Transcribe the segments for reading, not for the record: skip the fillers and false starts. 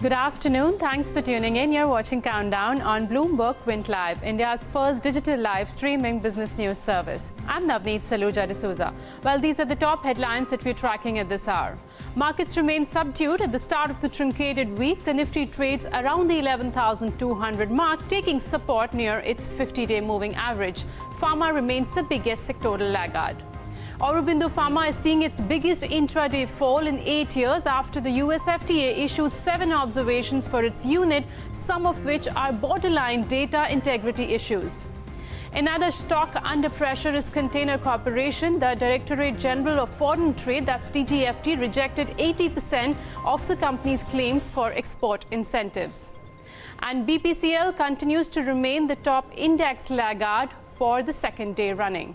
Good afternoon. Thanks for tuning in. You're watching Countdown on BloombergQuint Live, India's first digital live streaming business news service. I'm Navneet Saluja D'Souza. Well, these are the top headlines that we're tracking at this hour. Markets remain subdued at the start of the truncated week. The Nifty trades around the 11,200 mark, taking support near its 50-day moving average. Pharma remains the biggest sectoral laggard. Aurobindo Pharma is seeing its biggest intraday fall in 8 years after the US FDA issued 7 observations for its unit, some of which are borderline data integrity issues. Another stock under pressure is Container Corporation. The Directorate General of Foreign Trade, that's DGFT, rejected 80% of the company's claims for export incentives. And BPCL continues to remain the top index laggard for the second day running.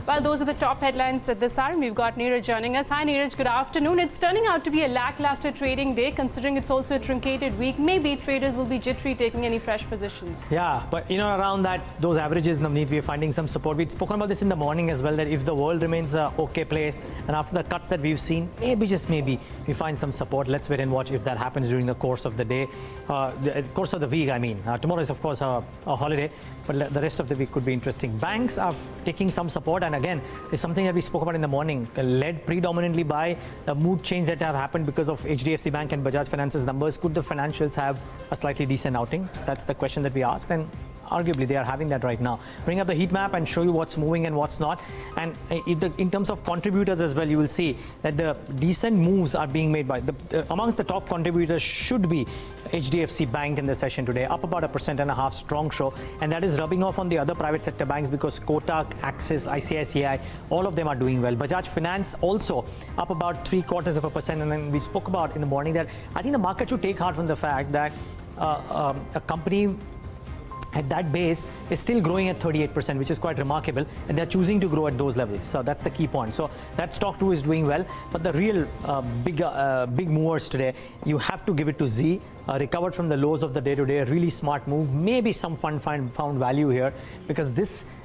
Well, those are the top headlines at this hour. We've got Neeraj joining us. Hi, Neeraj. Good afternoon. It's turning out to be a lackluster trading day, considering it's also a truncated week. Maybe traders will be jittery taking any fresh positions. Yeah, but around those averages, Navneet, we're finding some support. We'd spoken about this in the morning as well, that if the world remains an okay place, and after the cuts that we've seen, maybe, just maybe, we find some support. Let's wait and watch if that happens during the course of the day, the course of the week, I mean. Tomorrow is, of course, a holiday, but the rest of the week could be interesting. Banks are taking some support, and again, it's something that we spoke about in the morning, led predominantly by the mood change that have happened because of Hdfc Bank and Bajaj Finance's numbers. Could the financials have a slightly decent outing? That's the question that we asked, and arguably they are having that right now. Bring up the heat map and show you what's moving and what's not. And in terms of contributors as well, you will see that the decent moves are being made by amongst the top contributors should be Hdfc Bank in the session today, up about 1.5%, strong show, and that is rubbing off on the other private sector banks because Kotak, Axis, ICICI, all of them are doing well. Bajaj Finance also up about 0.75%, and then we spoke about in the morning that I think the market should take heart from the fact that a company at that base is still growing at 38%, which is quite remarkable, and they're choosing to grow at those levels. So that's the key point. So that stock too is doing well, but the real big movers today, you have to give it to Z. Recovered from the lows of the day today, a really smart move. Maybe some fund found value here, because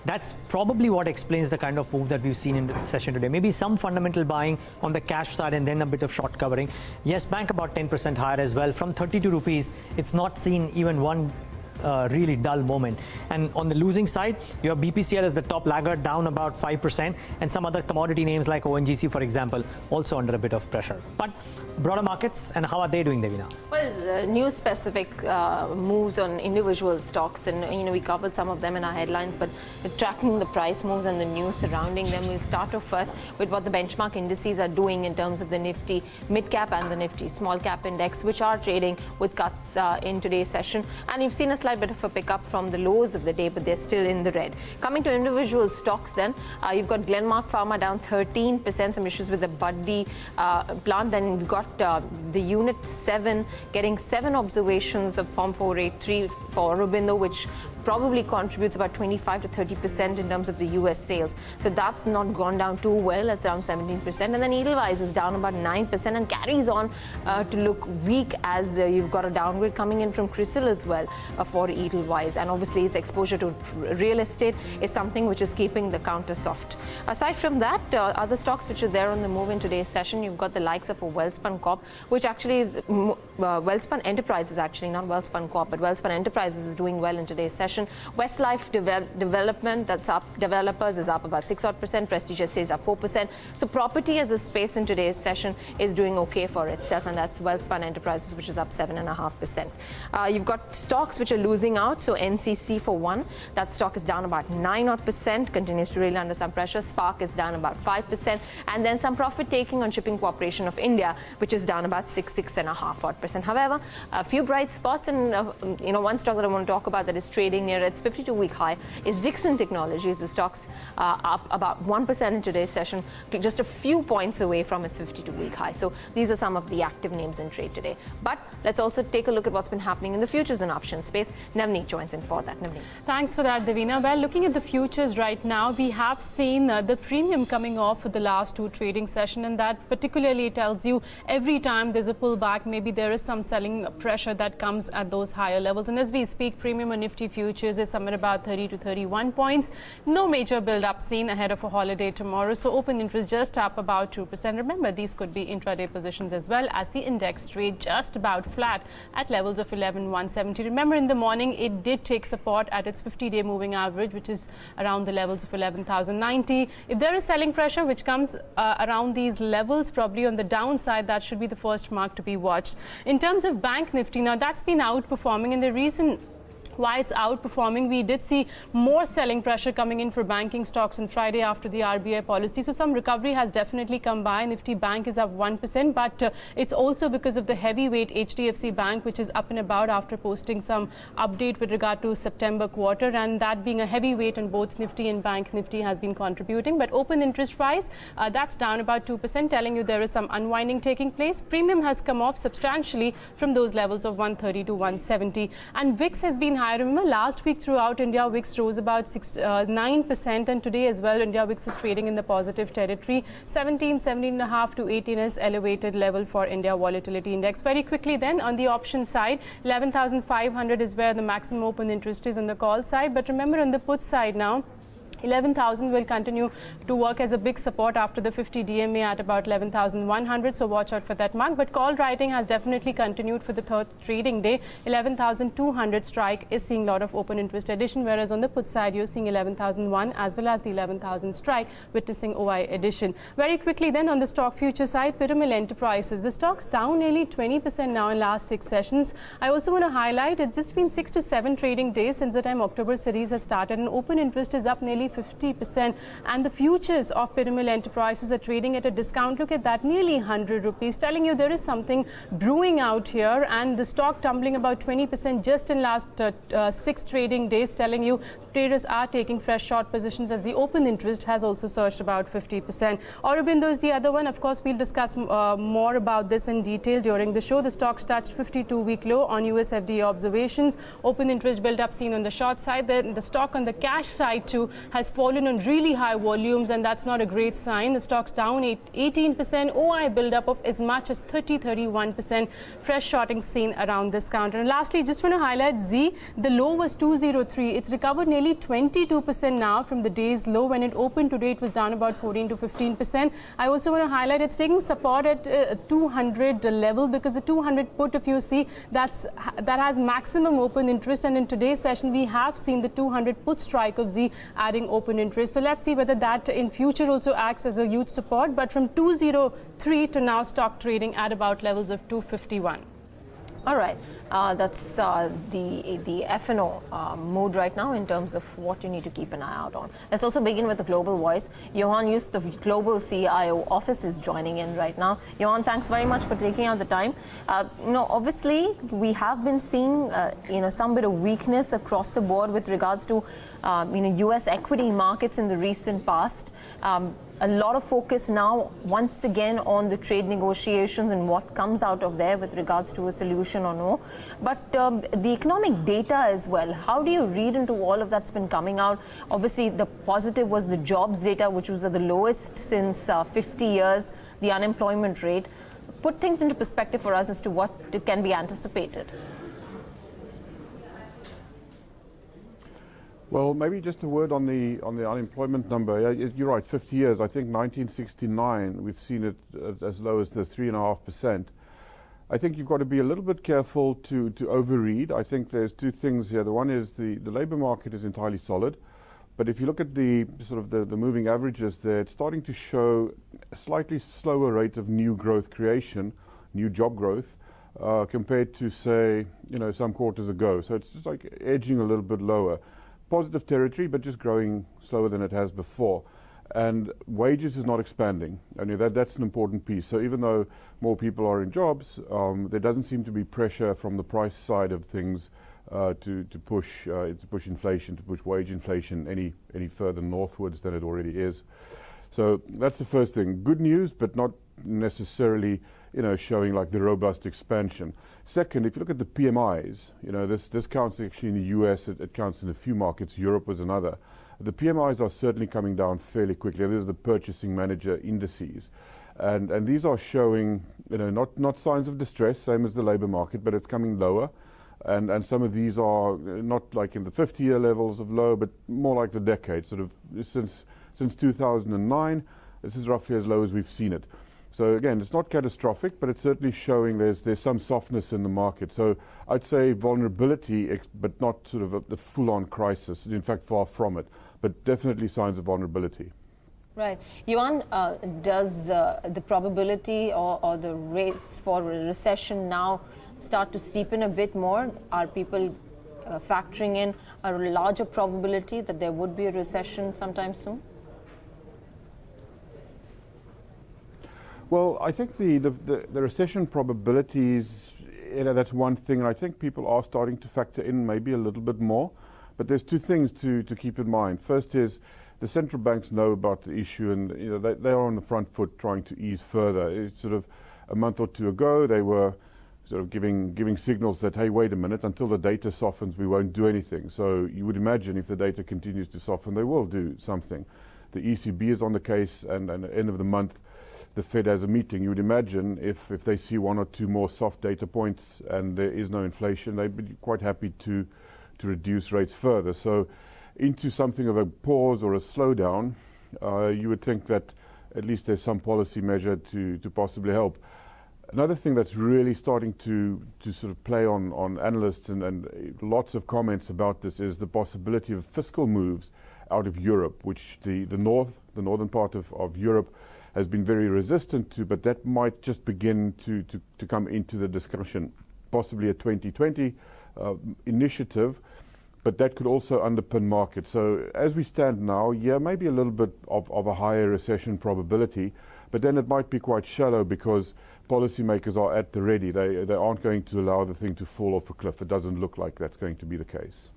that's probably what explains the kind of move that we've seen in the session today. Maybe some fundamental buying on the cash side and then a bit of short covering. Yes Bank about 10% higher as well. From 32 rupees, it's not seen even one really dull moment. And on the losing side, you have BPCL as the top laggard, down about 5%, and some other commodity names like ONGC, for example, also under a bit of pressure. But broader markets, and how are they doing, Devina? Well, news-specific moves on individual stocks, and we covered some of them in our headlines, but tracking the price moves and the news surrounding them, we'll start off first with what the benchmark indices are doing in terms of the Nifty mid-cap and the Nifty small-cap index, which are trading with cuts in today's session. And you've seen a slight bit of a pickup from the lows of the day, but they're still in the red. Coming to individual stocks then, you've got Glenmark Pharma down 13%, some issues with the Buddy plant. Then we've got the Unit 7 getting 7 observations of Form 483 for Aurobindo, which probably contributes about 25 to 30% in terms of the US sales. So that's not gone down too well. It's down 17%. And then Edelweiss is down about 9% and carries on to look weak, as you've got a downgrade coming in from CRISIL as well for Edelweiss. And obviously its exposure to real estate is something which is keeping the counter soft. Aside from that, other stocks which are there on the move in today's session, you've got the likes of a Welspun Corp, which actually is Welspun Enterprises, actually, not Welspun Corp, but Welspun Enterprises is doing well in today's session. Westlife Development, that's up. Developers is up about 6%. Prestige Estates up 4%. So property as a space in today's session is doing okay for itself, and that's Welspun Enterprises, which is up 7.5%. You've got stocks which are losing out. So NCC for one, that stock is down about 9%, continues to really under some pressure. Spark is down about 5%, and then some profit taking on Shipping Corporation of India, which is down about 6.5%. However, a few bright spots, and one stock that I want to talk about that is trading near its 52-week high is Dixon Technologies. The stock's up about 1% in today's session, just a few points away from its 52-week high. So these are some of the active names in trade today. But let's also take a look at what's been happening in the futures and options space. Navneet joins in for that. Navneet. Thanks for that, Devina. Well, looking at the futures right now, we have seen the premium coming off for the last 2 trading sessions, and that particularly tells you every time there's a pullback, maybe there there is some selling pressure that comes at those higher levels. And as we speak, premium on Nifty futures is somewhere about 30 to 31 points. No major build-up seen ahead of a holiday tomorrow. So open interest just up about 2%. Remember, these could be intraday positions as well, as the index trade just about flat at levels of 11,170. Remember, in the morning, it did take support at its 50-day moving average, which is around the levels of 11,090. If there is selling pressure, which comes around these levels, probably on the downside, that should be the first mark to be watched. In terms of Bank Nifty, now that's been outperforming, and the reason why it's outperforming, we did see more selling pressure coming in for banking stocks on Friday after the RBI policy. So some recovery has definitely come by. Nifty Bank is up 1%, but it's also because of the heavyweight Hdfc Bank, which is up and about after posting some update with regard to September quarter, and that being a heavyweight on both Nifty and Bank Nifty has been contributing. But open interest rise, that's down about 2%, telling you there is some unwinding taking place. Premium has come off substantially from those levels of 130 to 170, and VIX has been high. Remember, last week throughout India, VIX rose about 9%, and today as well, India VIX is trading in the positive territory. 17.5 to 18 is elevated level for India Volatility Index. Very quickly then, on the option side, 11,500 is where the maximum open interest is on the call side. But remember, on the put side now, 11,000 will continue to work as a big support after the 50 DMA at about 11,100. So watch out for that mark. But call writing has definitely continued for the third trading day. 11,200 strike is seeing a lot of open interest addition, whereas on the put side, you're seeing 11,001 as well as the 11,000 strike, witnessing OI addition. Very quickly then, on the stock future side, Pyramid Enterprises. The stock's down nearly 20% now in last 6 sessions. I also want to highlight it's just been 6 to 7 trading days since the time October series has started, and open interest is up nearly 50%, and the futures of Pyramid Enterprises are trading at a discount. Look at that, nearly 100 rupees, telling you there is something brewing out here, and the stock tumbling about 20% just in last 6 trading days, telling you traders are taking fresh short positions as the open interest has also surged about 50%. Aurobindo is the other one. Of course, we'll discuss more about this in detail during the show. The stock's touched 52-week low on US FDA observations. Open interest build up seen on the short side. The stock on the cash side too has fallen on really high volumes, and that's not a great sign. The stock's down 18%. OI build-up of as much as 31%. Fresh shorting seen around this counter. And lastly, just want to highlight Z. The low was 203. It's recovered nearly 22% now from the day's low. When it opened today, it was down about 14 to 15%. I also want to highlight it's taking support at 200 level, because the 200 put, if you see, that has maximum open interest. And in today's session, we have seen the 200 put strike of Z adding open interest. So let's see whether that in future also acts as a huge support. But from 203 to now, stock trading at about levels of 251. All right, that's the F&O mood right now in terms of what you need to keep an eye out on. Let's also begin with the global voice. Johan Just, the global CIO office, is joining in right now. Johan, thanks very much for taking out the time. Obviously, we have been seeing some bit of weakness across the board with regards to US equity markets in the recent past. A lot of focus now, once again, on the trade negotiations and what comes out of there with regards to a solution or no. But the economic data as well, how do you read into all of that's been coming out? Obviously, the positive was the jobs data, which was at the lowest since 50 years, the unemployment rate. Put things into perspective for us as to what can be anticipated. Well, maybe just a word on the unemployment number. You're right, 50 years. I think 1969, we've seen it as low as the 3.5%. I think you've got to be a little bit careful to overread. I think there's 2 things here. The one is the labour market is entirely solid. But if you look at the sort of the moving averages there, it's starting to show a slightly slower rate of new growth creation, new job growth, compared to, say, some quarters ago. So it's just like edging a little bit lower. Positive territory, but just growing slower than it has before. And wages is not expanding. I mean, that's an important piece. So even though more people are in jobs, there doesn't seem to be pressure from the price side of things to push inflation, to push wage inflation any further northwards than it already is. So that's the first thing. Good news, but not necessarily showing like the robust expansion. Second, if you look at the PMIs, this counts actually in the US, it counts in a few markets, Europe was another. The PMIs are certainly coming down fairly quickly. These are the purchasing manager indices. And these are showing, not signs of distress, same as the labor market, but it's coming lower. And some of these are not like in the 50-year levels of low, but more like the decade, sort of since 2009. This is roughly as low as we've seen it. So again, it's not catastrophic, but it's certainly showing there's some softness in the market. So I'd say vulnerability, but not sort of a full-on crisis. In fact, far from it, but definitely signs of vulnerability. Right. Yuan, does the probability or the rates for a recession now start to steepen a bit more? Are people factoring in a larger probability that there would be a recession sometime soon? Well, I think the recession probabilities, that's one thing, and I think people are starting to factor in maybe a little bit more. But there's two things to keep in mind. First is the central banks know about the issue, and they are on the front foot trying to ease further. It's sort of a month or two ago, they were sort of giving signals that, hey, wait a minute, until the data softens, we won't do anything. So you would imagine if the data continues to soften, they will do something. The ECB is on the case, and at the end of the month, the Fed has a meeting. You would imagine if they see one or two more soft data points and there is no inflation, they'd be quite happy to reduce rates further. So into something of a pause or a slowdown, you would think that at least there's some policy measure to possibly help. Another thing that's really starting to sort of play on analysts and lots of comments about this is the possibility of fiscal moves out of Europe, which the northern part of Europe has been very resistant to, but that might just begin to come into the discussion, possibly a 2020 initiative, but that could also underpin markets. So as we stand now, yeah, maybe a little bit of a higher recession probability, but then it might be quite shallow because policymakers are at the ready. They aren't going to allow the thing to fall off a cliff. It doesn't look like that's going to be the case.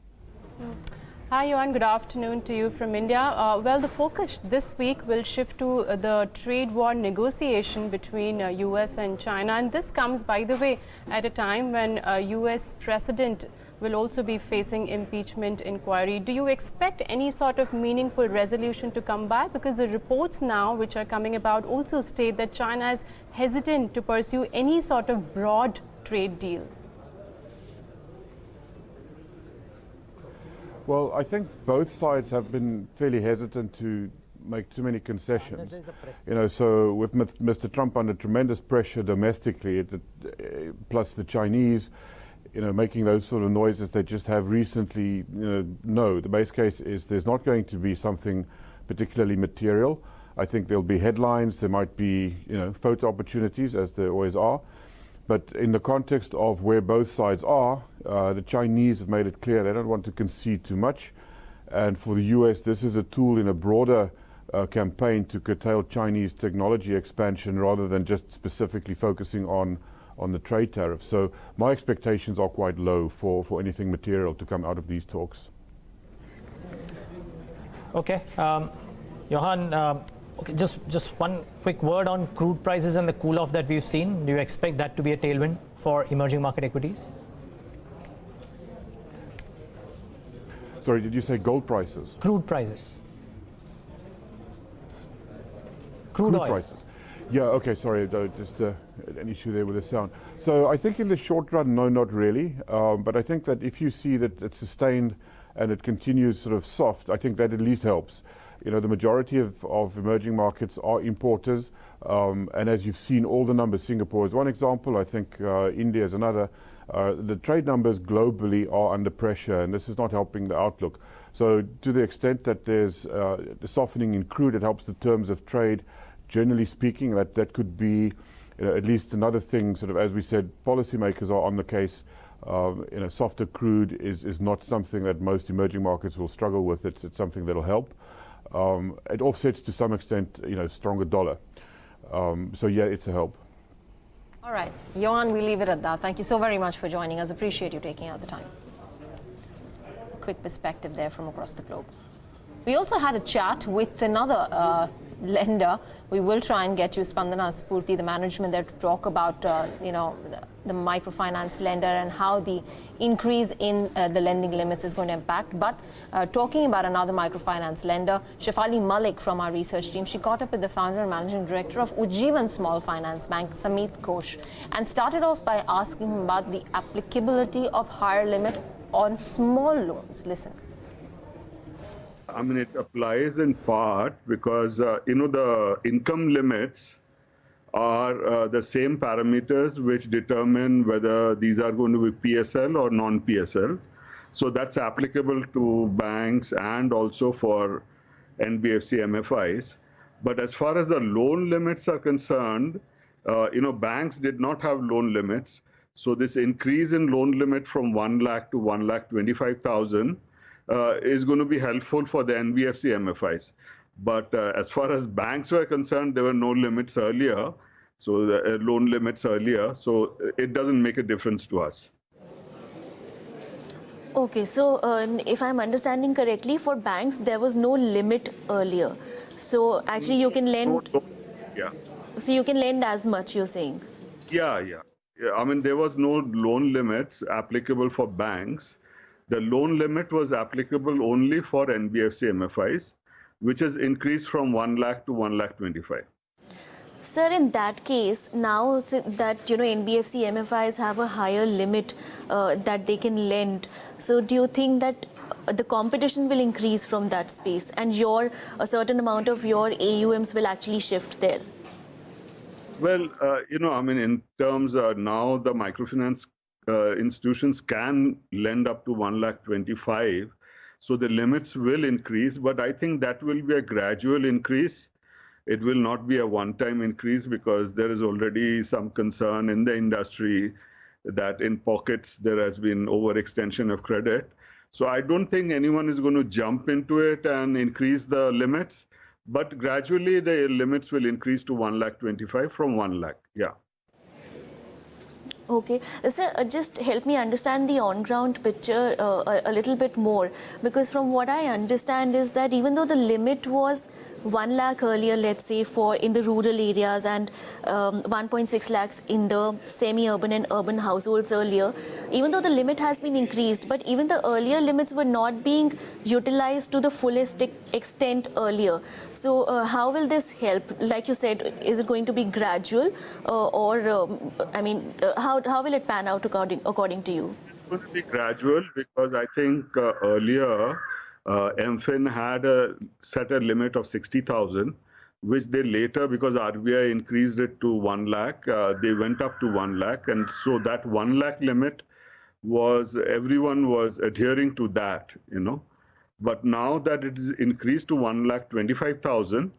Hi, Yuan. Good afternoon to you from India. Well, the focus this week will shift to the trade war negotiation between US and China. And this comes, by the way, at a time when US president will also be facing impeachment inquiry. Do you expect any sort of meaningful resolution to come back? Because the reports now which are coming about also state that China is hesitant to pursue any sort of broad trade deal. Well, I think both sides have been fairly hesitant to make too many concessions. So with Mr. Trump under tremendous pressure domestically, plus the Chinese, making those sort of noises they just have recently, no, the base case is there's not going to be something particularly material. I think there'll be headlines, there might be, photo opportunities, as there always are. But in the context of where both sides are, the Chinese have made it clear they don't want to concede too much. And for the US, this is a tool in a broader campaign to curtail Chinese technology expansion rather than just specifically focusing on the trade tariffs. So my expectations are quite low for anything material to come out of these talks. Okay. Johan, okay, just one quick word on crude prices and the cool-off that we've seen. Do you expect that to be a tailwind for emerging market equities? Sorry, did you say gold prices? Crude prices. Crude oil prices. Yeah, okay, sorry, just an issue there with the sound. So I think in the short run, no, not really. But I think that if you see that it's sustained and it continues sort of soft, I think that at least helps. The majority of emerging markets are importers. And as you've seen, all the numbers, Singapore is one example, I think India is another. The trade numbers globally are under pressure, and this is not helping the outlook. So to the extent that there's the softening in crude, it helps the terms of trade. Generally speaking, that could be at least another thing, sort of, as we said, policymakers are on the case. Softer crude is not something that most emerging markets will struggle with. It's something that'll help. It offsets to some extent, stronger dollar. So yeah, it's a help. All right, Johan, we leave it at that. Thank you so very much for joining us. Appreciate you taking out the time. A quick perspective there from across the globe. We also had a chat with another lender. We will try and get you Spandana Sphoorty, the management there, to talk about the microfinance lender and how the increase in the lending limits is going to impact. But talking about another microfinance lender, Shefali Malik from our research team, she caught up with the founder and managing director of Ujjivan Small Finance Bank, Sameet Ghosh, and started off by asking him about the applicability of higher limit on small loans. Listen. I mean, it applies in part because, the income limits are the same parameters which determine whether these are going to be PSL or non-PSL. So that's applicable to banks and also for NBFC MFIs. But as far as the loan limits are concerned, banks did not have loan limits. So this increase in loan limit from 1 lakh to 1,25,000 is going to be helpful for the NBFC MFIs. But as far as banks were concerned, there were no limits earlier, so the loan limits earlier, so it doesn't make a difference to us. Okay, so if I'm understanding correctly, for banks, there was no limit earlier. So actually you can lend, Yeah. so you can lend as much, you're saying? Yeah. I mean, there was no loan limits applicable for banks. The loan limit was applicable only for NBFC MFIs, which has increased from 1 lakh to 1,25,000. Sir, in that case, now that NBFC MFIs have a higher limit that they can lend, so do you think that the competition will increase from that space and a certain amount of your AUMs will actually shift there? Well, in terms of now the microfinance institutions can lend up to 1,25,000. So the limits will increase, but I think that will be a gradual increase. It will not be a one-time increase because there is already some concern in the industry that in pockets there has been overextension of credit. So I don't think anyone is going to jump into it and increase the limits, but gradually the limits will increase to 1,25,000 from 1 lakh. Yeah. Okay. Sir, just help me understand the on-ground picture a little bit more, because from what I understand is that even though the limit was 1 lakh earlier, let's say, for in the rural areas and 1.6 lakhs in the semi-urban and urban households earlier, even though the limit has been increased, but even the earlier limits were not being utilized to the fullest extent earlier. So how will this help? Like you said, is it going to be gradual how will it pan out according to you? It's going to be gradual because I think earlier MFIN had set a limit of 60,000, which they later, because RBI increased it to 1 lakh, they went up to 1 lakh. And so that 1 lakh limit everyone was adhering to that, But now that it is increased to 1,25,000,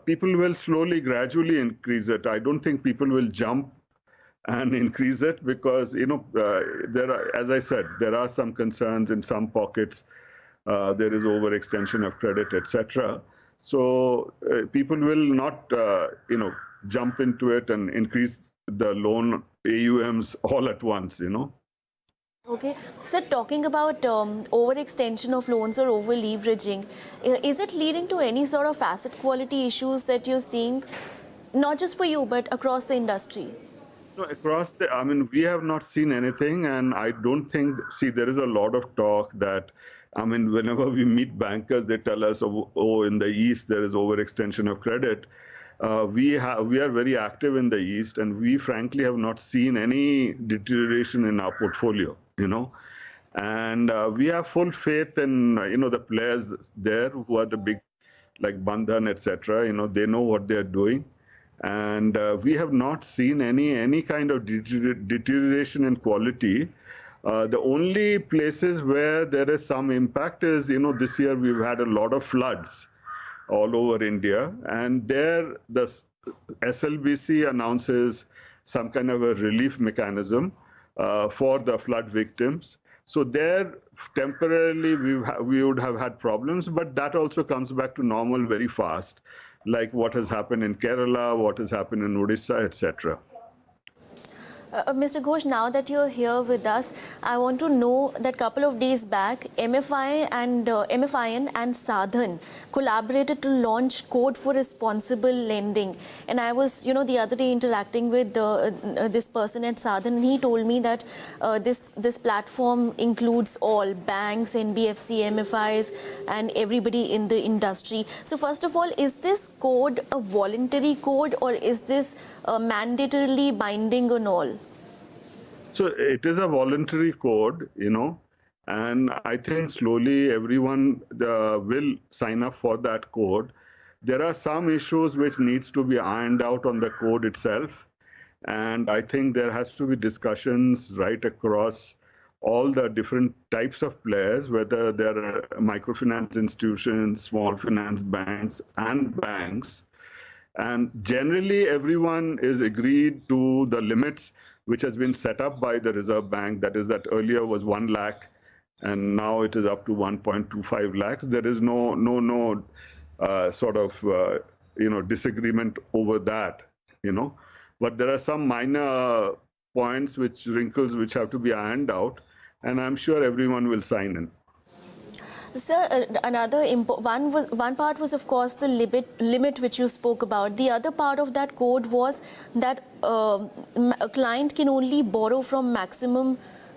people will slowly, gradually increase it. I don't think people will jump and increase it because, there are, as I said, there are some concerns in some pockets. There is overextension of credit, etc. So people will not, jump into it and increase the loan AUMs all at once, Okay. Sir, talking about overextension of loans or over-leveraging, is it leading to any sort of asset quality issues that you're seeing, not just for you, but across the industry? No, we have not seen anything, and I don't think, there is a lot of talk that, whenever we meet bankers, they tell us, in the East, there is overextension of credit. We are very active in the East, and we frankly have not seen any deterioration in our portfolio, And we have full faith in, the players there who are the big, like Bandhan, etc. They know what they're doing. And we have not seen any kind of deterioration in quality. The only places where there is some impact is, this year we've had a lot of floods all over India, and there the SLBC announces some kind of a relief mechanism for the flood victims. So there, temporarily, we would have had problems, but that also comes back to normal very fast, like what has happened in Kerala, what has happened in Odisha, etc. Mr. Ghosh, now that you're here with us, I want to know that couple of days back, MFIN and Sadhan collaborated to launch Code for Responsible Lending. And I was, the other day interacting with this person at Sadhan, and he told me that this platform includes all banks, NBFC, MFIs, and everybody in the industry. So first of all, is this code a voluntary code, or is this mandatorily binding on all? So it is a voluntary code, and I think slowly everyone will sign up for that code. There are some issues which needs to be ironed out on the code itself, and I think there has to be discussions right across all the different types of players, whether there are microfinance institutions, small finance banks, and banks. And generally, everyone is agreed to the limits which has been set up by the Reserve Bank. That is, that earlier was 1 lakh, and now it is up to 1.25 lakhs. There is no disagreement over that, But there are some minor points, wrinkles which have to be ironed out, and I'm sure everyone will sign in. Sir, one part was, of course, the limit which you spoke about. The other part of that code was that a client can only borrow from maximum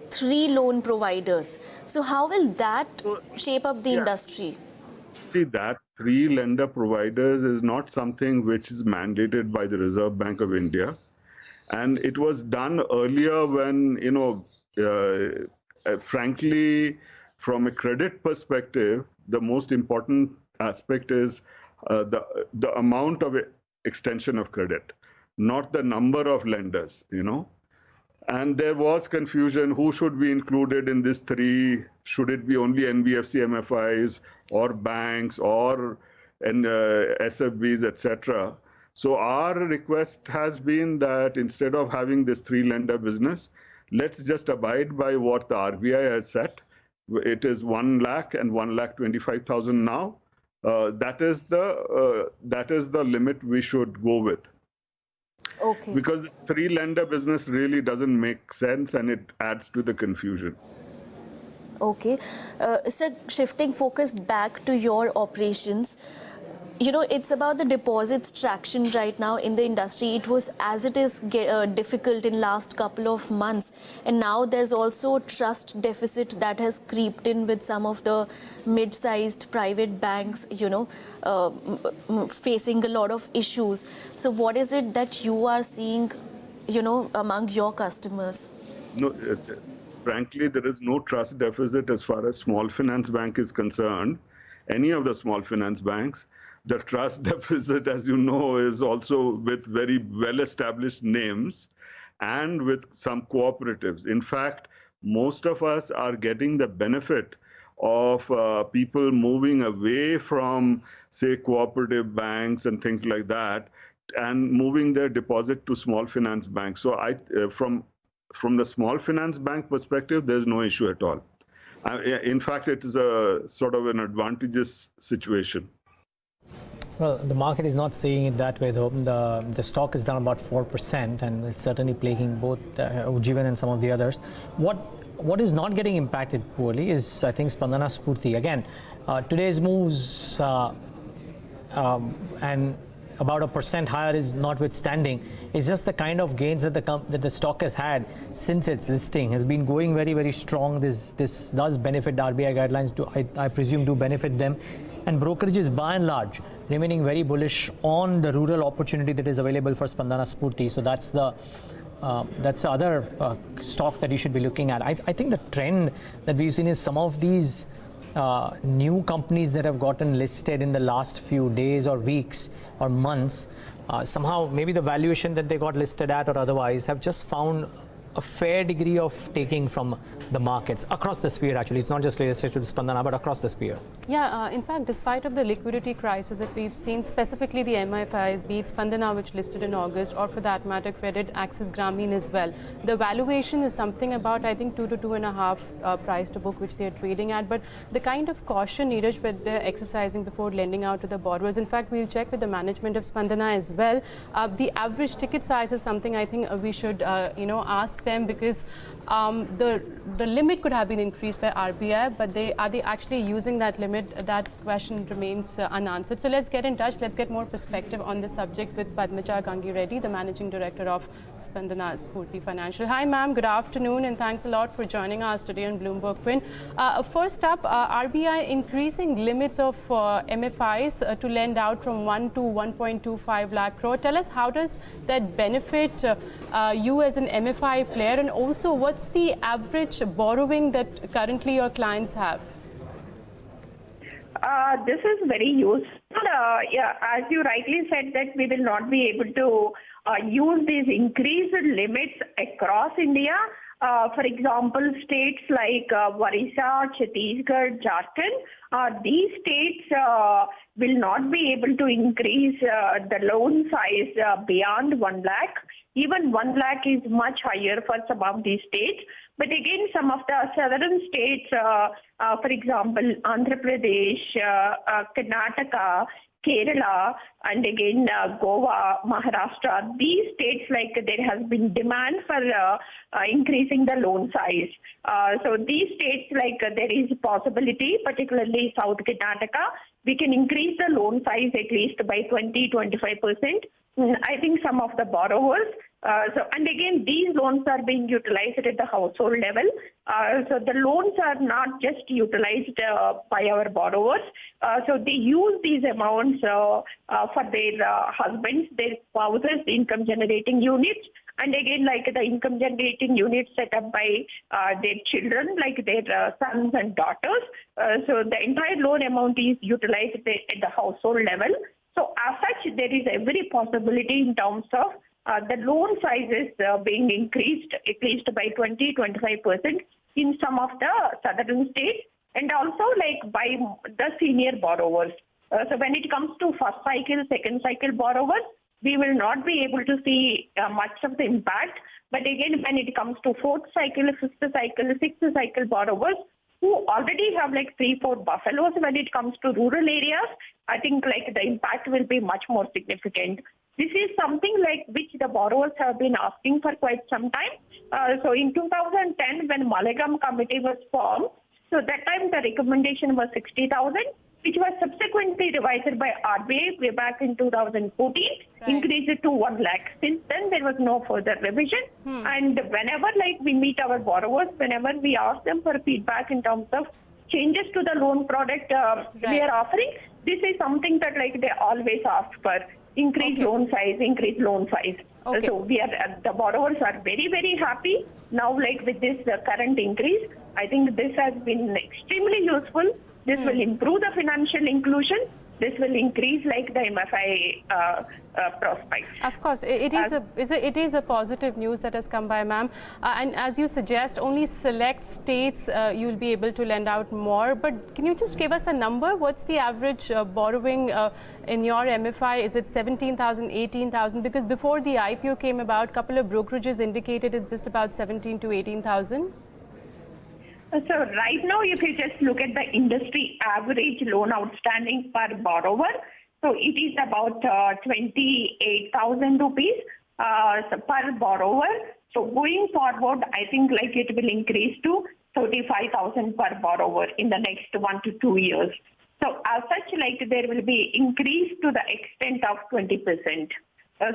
3 loan providers. So how will that shape up the industry? See, that 3 lender providers is not something which is mandated by the Reserve Bank of India. And it was done earlier when, frankly, from a credit perspective, the most important aspect is the amount of extension of credit, not the number of lenders, And there was confusion, who should be included in this 3? Should it be only NBFC, MFIs, or banks, or SFBs, etc.? So our request has been that instead of having this 3-lender business, let's just abide by what the RBI has set. It is 1 lakh and 1,25,000 now. That is the limit we should go with. Okay. Because this 3-lender business really doesn't make sense, and it adds to the confusion. Okay. Sir, shifting focus back to your operations, it's about the deposits traction right now in the industry. It was as it is difficult in last couple of months. And now there's also trust deficit that has creeped in with some of the mid-sized private banks, facing a lot of issues. So what is it that you are seeing, among your customers? No, frankly, there is no trust deficit as far as small finance bank is concerned. Any of the small finance banks. The trust deficit, as you know, is also with very well-established names and with some cooperatives. In fact, most of us are getting the benefit of people moving away from, say, cooperative banks and things like that, and moving their deposit to small finance banks. So from the small finance bank perspective, there's no issue at all. In fact, it is a sort of an advantageous situation. Well, the market is not seeing it that way, though. The stock is down about 4%, and it's certainly plaguing both Ujjivan and some of the others. What is not getting impacted poorly is, I think, Spandana Sphoorty. Again, today's moves and about 1% higher is notwithstanding. It's just the kind of gains that the stock has had since its listing has been going very, very strong. This does benefit the RBI guidelines. I presume do benefit them. And brokerages, by and large, remaining very bullish on the rural opportunity that is available for Spandana Sphoorty. So that's the other stock that you should be looking at. I think the trend that we've seen is some of these new companies that have gotten listed in the last few days or weeks or months, somehow maybe the valuation that they got listed at or otherwise have just found a fair degree of taking from the markets across the sphere. Actually, it's not just related to Spandana, but across the sphere. Yeah, in fact, despite of the liquidity crisis that we've seen, specifically the MFIs, be it Spandana, which listed in August, or for that matter, Credit Axis Grameen as well, the valuation is something about, I think, 2 to 2.5 price to book, which they're trading at. But the kind of caution, Neeraj, that they're exercising before lending out to the borrowers. In fact, we'll check with the management of Spandana as well. The average ticket size is something I think we should, ask them, because the limit could have been increased by RBI, but are they actually using that limit? That question remains unanswered. So let's get in touch. Let's get more perspective on this subject with Padmaja Gangireddy, the Managing Director of Spandana Sphoorty Financial. Hi, ma'am. Good afternoon, and thanks a lot for joining us today on BloombergQuint. First up, RBI increasing limits of MFIs to lend out from 1 to 1.25 lakh crore. Tell us, how does that benefit you as an MFI player, and also what's the average borrowing that currently your clients have? This is very useful. As you rightly said, that we will not be able to use these increased limits across India. For example, states like Orissa, Chhattisgarh, Jharkhand, these states will not be able to increase the loan size beyond 1 lakh. Even 1 lakh is much higher for some of these states. But again, some of the southern states, for example, Andhra Pradesh, Karnataka, Kerala, and again Goa, Maharashtra, these states, like, there has been demand for increasing the loan size. So these states, like, there is possibility, particularly South Karnataka, we can increase the loan size at least by 20-25%. I think some of the borrowers. And again, these loans are being utilized at the household level. So the loans are not just utilized by our borrowers. So they use these amounts for their husbands, their spouses, income generating units. And again, like, the income generating units set up by their children, like their sons and daughters. So the entire loan amount is utilized at the household level. So as such, there is every possibility in terms of the loan sizes being increased at least by 20-25% in some of the southern states, and also, like, by the senior borrowers. So when it comes to first cycle, second cycle borrowers, we will not be able to see much of the impact. But again, when it comes to fourth cycle, fifth cycle, sixth cycle borrowers, who already have like 3-4 buffaloes when it comes to rural areas, I think, like, the impact will be much more significant. This is something like which the borrowers have been asking for quite some time. So in 2010, when Malagam Committee was formed, so that time the recommendation was 60,000, which was subsequently revised by RBI way back in 2014, increased it to 1 lakh. Since then, there was no further revision. And whenever, like, we meet our borrowers, whenever we ask them for feedback in terms of changes to the loan product we are offering, this is something that, like, they always ask for. Increase loan size, increase loan size. So we are, the borrowers are very, very happy now, like, with this current increase. I think this has been extremely useful. This will improve the financial inclusion. This will increase, like, the MFI prospects. Of course, it is a positive news that has come by, ma'am. And as you suggest, only select states you'll be able to lend out more. But can you just give us a number? What's the average borrowing in your MFI? Is it 17,000, 18,000? Because before the IPO came about, a couple of brokerages indicated it's just about 17 to 18,000. So right now, if you just look at the industry average loan outstanding per borrower, so it is about 28,000 rupees per borrower. So going forward, I think, like, it will increase to 35,000 per borrower in the next 1 to 2 years. So as such, like, there will be increase to the extent of 20%.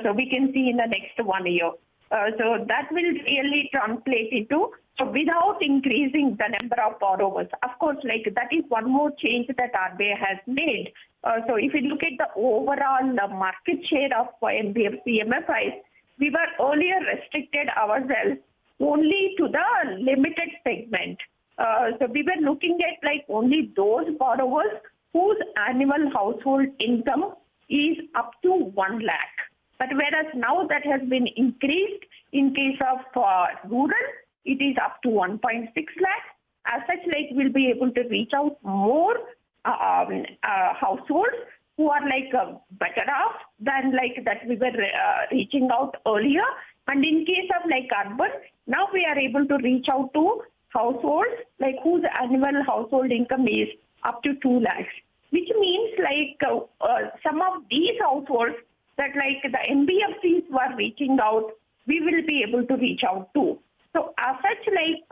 So we can see in the next 1 year. So that will really translate into, so without increasing the number of borrowers. Of course, like, that is one more change that RBI has made. So if you look at the overall market share of NBFC MFIs, we were earlier restricted ourselves only to the limited segment. So we were looking at, like, only those borrowers whose annual household income is up to 1 lakh. But whereas now that has been increased in case of rural, it is up to 1.6 lakh. As such, like we'll be able to reach out more households who are like better off than like that we were reaching out earlier. And in case of like urban, now we are able to reach out to households like whose annual household income is up to 2 lakhs, which means like some of these households that like the NBFCs were reaching out, we will be able to reach out to. So as such, like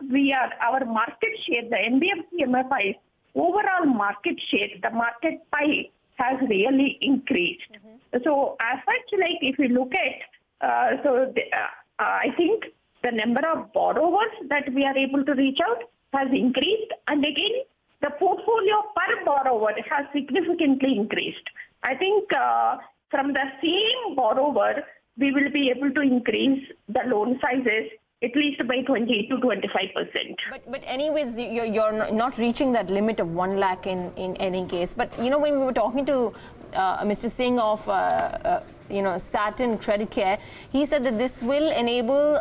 our market share, the NBFC MFI's overall market share, the market pie has really increased. So as such, like if you look at, I think the number of borrowers that we are able to reach out has increased. And again, the portfolio per borrower has significantly increased. I think from the same borrower, we will be able to increase the loan sizes at least by 20 to 25%. But anyways, you're not reaching that limit of 1 lakh in any case. But, you know, when we were talking to Mr. Singh of, Satin Credit Care, he said that this will enable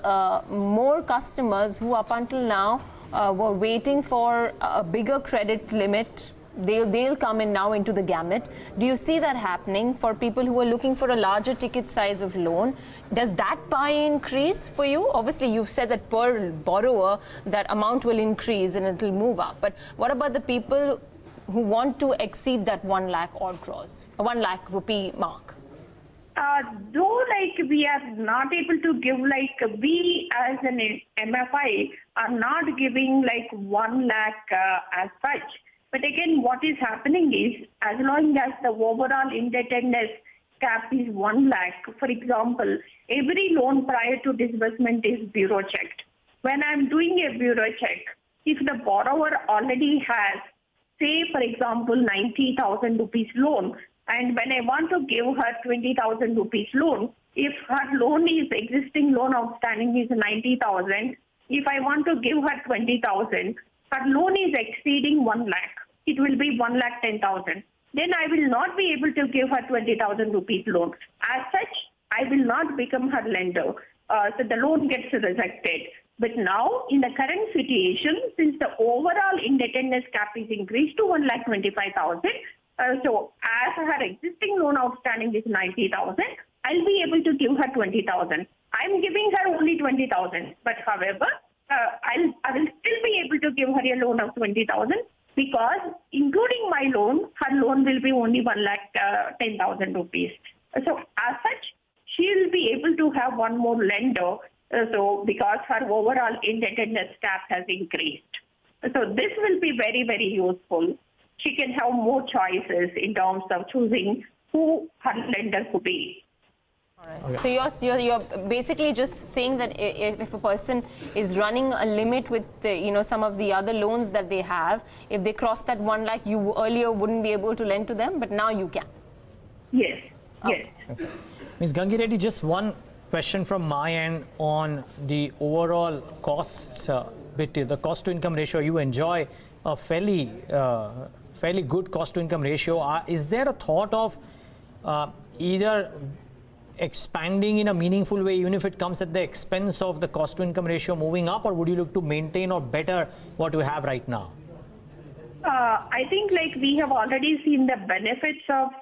more customers who up until now were waiting for a bigger credit limit. They'll come in now into the gamut. Do you see that happening for people who are looking for a larger ticket size of loan? Does that pie increase for you? Obviously, you've said that per borrower, that amount will increase and it will move up. But what about the people who want to exceed that 1 lakh odd crores, 1 lakh rupee mark? Though like we are not able to give, like we as an MFI are not giving like 1 lakh as such. But again, what is happening is, as long as the overall indebtedness cap is 1 lakh, for example, every loan prior to disbursement is bureau checked. When I'm doing a bureau check, if the borrower already has, say, for example, 90,000 rupees loan, and when I want to give her 20,000 rupees loan, if her loan is existing loan outstanding is 90,000, if I want to give her 20,000, her loan is exceeding 1 lakh. It will be 1,10,000. Then I will not be able to give her 20,000 rupees loan. As such, I will not become her lender. So the loan gets rejected. But now, in the current situation, since the overall indebtedness cap is increased to 1,25,000, so as her existing loan outstanding is 90,000, I'll be able to give her 20,000. I'm giving her only 20,000. But however, I will still be able to give her a loan of 20,000 because including my loan, her loan will be only 1,10,000 rupees. So as such, she will be able to have one more lender. So because her overall indebtedness cap has increased. So this will be very, very useful. She can have more choices in terms of choosing who her lender could be. All right. Okay. So you're basically just saying that if a person is running a limit with some of the other loans that they have, if they cross that 1 lakh, you earlier wouldn't be able to lend to them, but now you can. Yes. Okay. Yes. Okay. Ms. Gangi Reddy, just one question from my end on the overall costs bit. The cost to income ratio, you enjoy a fairly good cost to income ratio. Is there a thought of either expanding in a meaningful way, even if it comes at the expense of the cost to income ratio moving up, or would you look to maintain or better what you have right now? I think like we have already seen the benefits of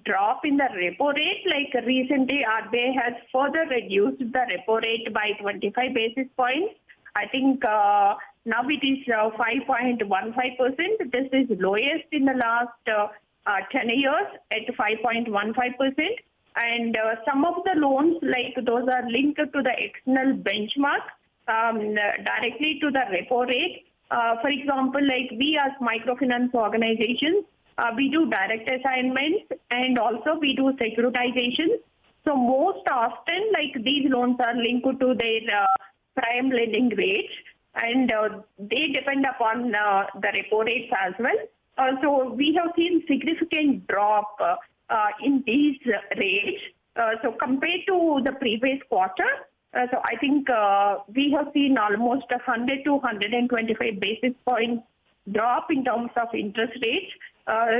drop in the repo rate. Like recently RBI has further reduced the repo rate by 25 basis points. I think now it is 5.15%. This is lowest in the last 10 years at 5.15%. And some of the loans, like those are linked to the external benchmark directly to the repo rate. For example, like we as microfinance organizations, we do direct assignments and also we do securitization. So most often, like these loans are linked to their prime lending rates, and they depend upon the repo rates as well. So we have seen significant drop in these rates. So compared to the previous quarter, so I think we have seen almost 100 to 125 basis points drop in terms of interest rates.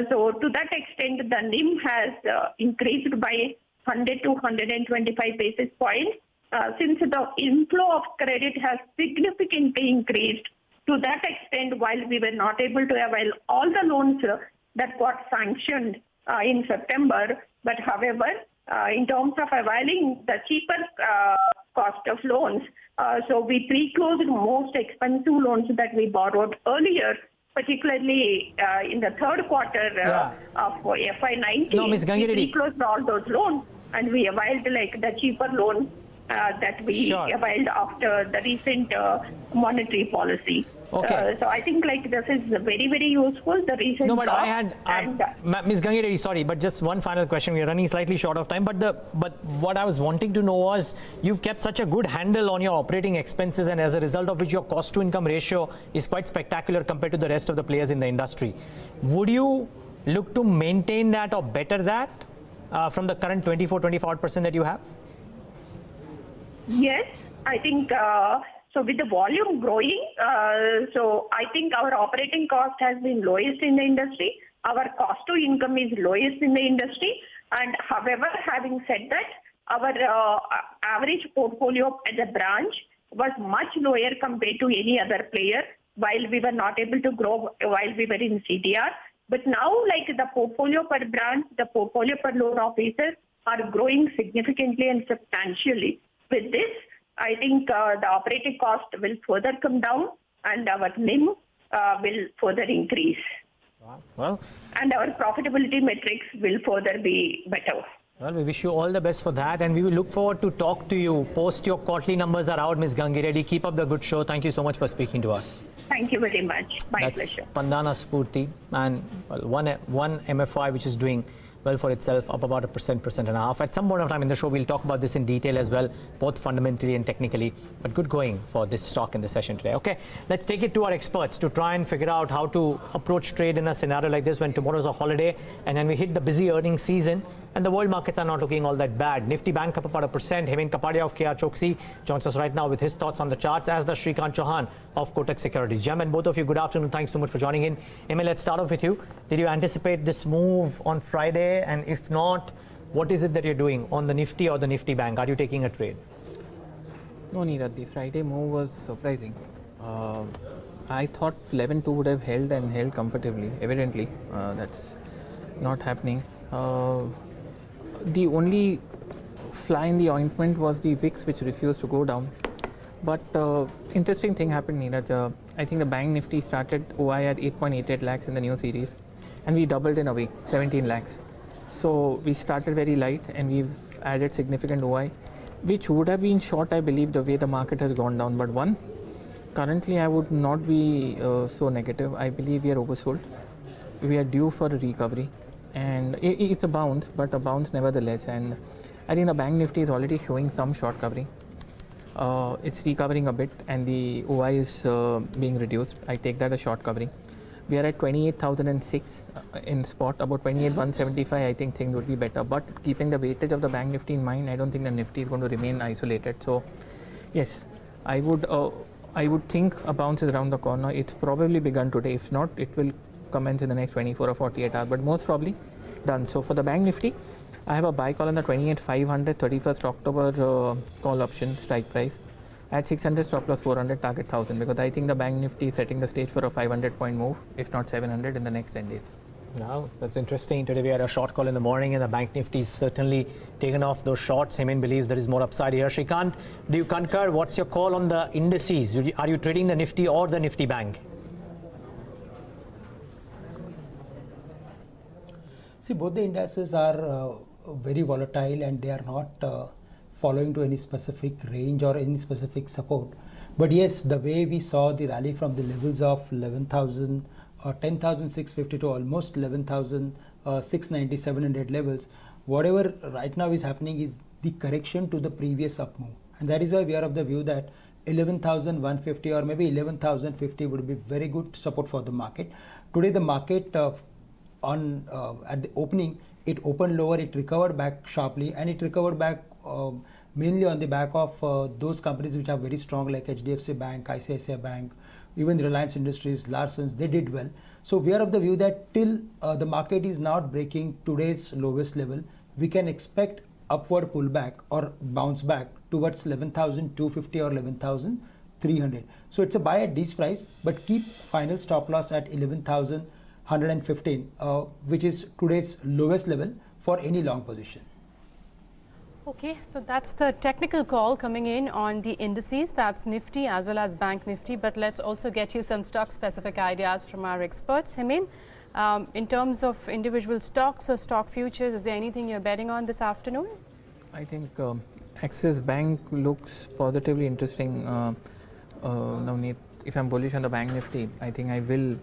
So to that extent, the NIM has increased by 100 to 125 basis points. Since the inflow of credit has significantly increased, to that extent, while we were not able to avail all the loans that got sanctioned in September, but however, in terms of availing the cheaper cost of loans, so we pre-closed most expensive loans that we borrowed earlier, particularly in the third quarter of FY19. No, Ms. Gangireddy. We pre-closed all those loans and we availed like the cheaper loans that we availed after the recent monetary policy. Okay. So I think like this is very, very useful. The recent no, but I had Ms. Gangireddy, sorry, but just one final question. We are running slightly short of time. But what I was wanting to know was, you've kept such a good handle on your operating expenses, and as a result of which your cost-to-income ratio is quite spectacular compared to the rest of the players in the industry. Would you look to maintain that or better that from the current 24% that you have? Yes, I think. So with the volume growing, so I think our operating cost has been lowest in the industry. Our cost to income is lowest in the industry. And however, having said that, our average portfolio as a branch was much lower compared to any other player while we were not able to grow while we were in CDR. But now, like the portfolio per branch, the portfolio per loan officer are growing significantly and substantially. With this, I think the operating cost will further come down and our NIM will further increase. Well, and our profitability metrics will further be better. Well, we wish you all the best for that, and we will look forward to talk to you post your quarterly numbers are out, Ms. Gangireddy. Keep up the good show. Thank you so much for speaking to us. Thank you very much. My That's pleasure. Spandana Sphoorty, and well, one MFI which is doing well for itself, up about 1.5%. At some point of time in the show, we'll talk about this in detail as well, both fundamentally and technically. But good going for this stock in the session today. Okay, let's take it to our experts to try and figure out how to approach trade in a scenario like this when tomorrow's a holiday and then we hit the busy earnings season. And the world markets are not looking all that bad. Nifty Bank up about 1%. Hemant Kapadia of KR Choksi joins us right now with his thoughts on the charts, as does Shrikant Chauhan of Kotak Securities. Gentlemen, both of you, good afternoon. Thanks so much for joining in. Emil, let's start off with you. Did you anticipate this move on Friday? And if not, what is it that you're doing on the Nifty or the Nifty Bank? Are you taking a trade? No, Neeraj, the Friday move was surprising. I thought 11.2 would have held and held comfortably. Evidently, that's not happening. The only fly in the ointment was the VIX, which refused to go down. But interesting thing happened, Neeraj. I think the Bank Nifty started OI at 8.88 lakhs in the new series, and we doubled in a week, 17 lakhs. So we started very light, and we've added significant OI, which would have been short, I believe, the way the market has gone down. But currently I would not be so negative. I believe we are oversold. We are due for a recovery. And it's a bounce, but a bounce nevertheless. And I think the Bank Nifty is already showing some short covering. It's recovering a bit, and the OI is being reduced. I take that as short covering. We are at 28,006 in spot, about 28,175. I think things would be better. But keeping the weightage of the Bank Nifty in mind, I don't think the Nifty is going to remain isolated. So, yes, I would think a bounce is around the corner. It's probably begun today. If not, it will commence in the next 24 or 48 hours, but most probably done. So for the Bank Nifty, I have a buy call on the 28,500 31st October call option strike price at 600 stop loss 400 target 1000, because I think the Bank Nifty is setting the stage for a 500 point move, if not 700 in the next 10 days. Wow, that's interesting. Today we had a short call in the morning, and the Bank Nifty is certainly taken off those shorts. Hemant believes there is more upside here. Shrikant, do you concur? What's your call on the indices? Are you trading the Nifty or the Nifty Bank? See, both the indices are very volatile, and they are not following to any specific range or any specific support. But yes, the way we saw the rally from the levels of 11,000 or 10,650 to almost 11,690, 700 levels, whatever right now is happening is the correction to the previous up move. And that is why we are of the view that 11,150 or maybe 11,050 would be very good support for the market. Today the market at the opening, it opened lower, it recovered back sharply, and it recovered back mainly on the back of those companies which are very strong, like Hdfc Bank, ICICI Bank, even Reliance Industries, Larson's, they did well. So we are of the view that till the market is not breaking today's lowest level, we can expect upward pullback or bounce back towards 11,250 or 11,300. So it's a buy at this price, but keep final stop loss at 11,115, which is today's lowest level for any long position. Okay, so that's the technical call coming in on the indices. That's Nifty as well as Bank Nifty. But let's also get you some stock-specific ideas from our experts. Himin, in terms of individual stocks or stock futures, is there anything you're betting on this afternoon? I think Axis Bank looks positively interesting. Navneet, if I'm bullish on the Bank Nifty, I think I will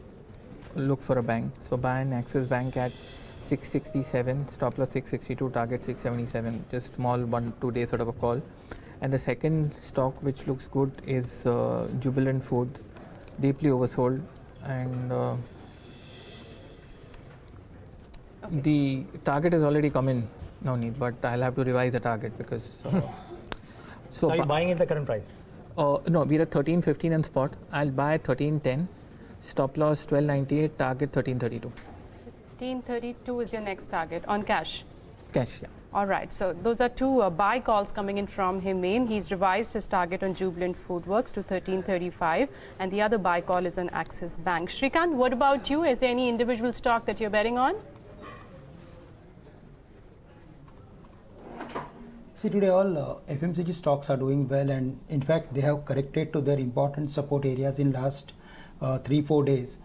look for a bank. So buy an Axis Bank at 667, stop loss 662, target 677, just small 1-2 day sort of a call. And the second stock which looks good is Jubilant Foods, deeply oversold, and the target has already come in, no need, but I'll have to revise the target because So are you buying at the current price? No, we're at 13.15 in spot. I'll buy at 13.10, stop loss 12.98, target 13.32. 1332 is your next target on cash. Cash, yeah. All right, so those are two buy calls coming in from Himin. He's revised his target on Jubilant Foodworks to 1335, and the other buy call is on Axis Bank. Shrikant, what about you? Is there any individual stock that you're betting on? See, today all FMCG stocks are doing well, and in fact they have corrected to their important support areas in last 3-4 days.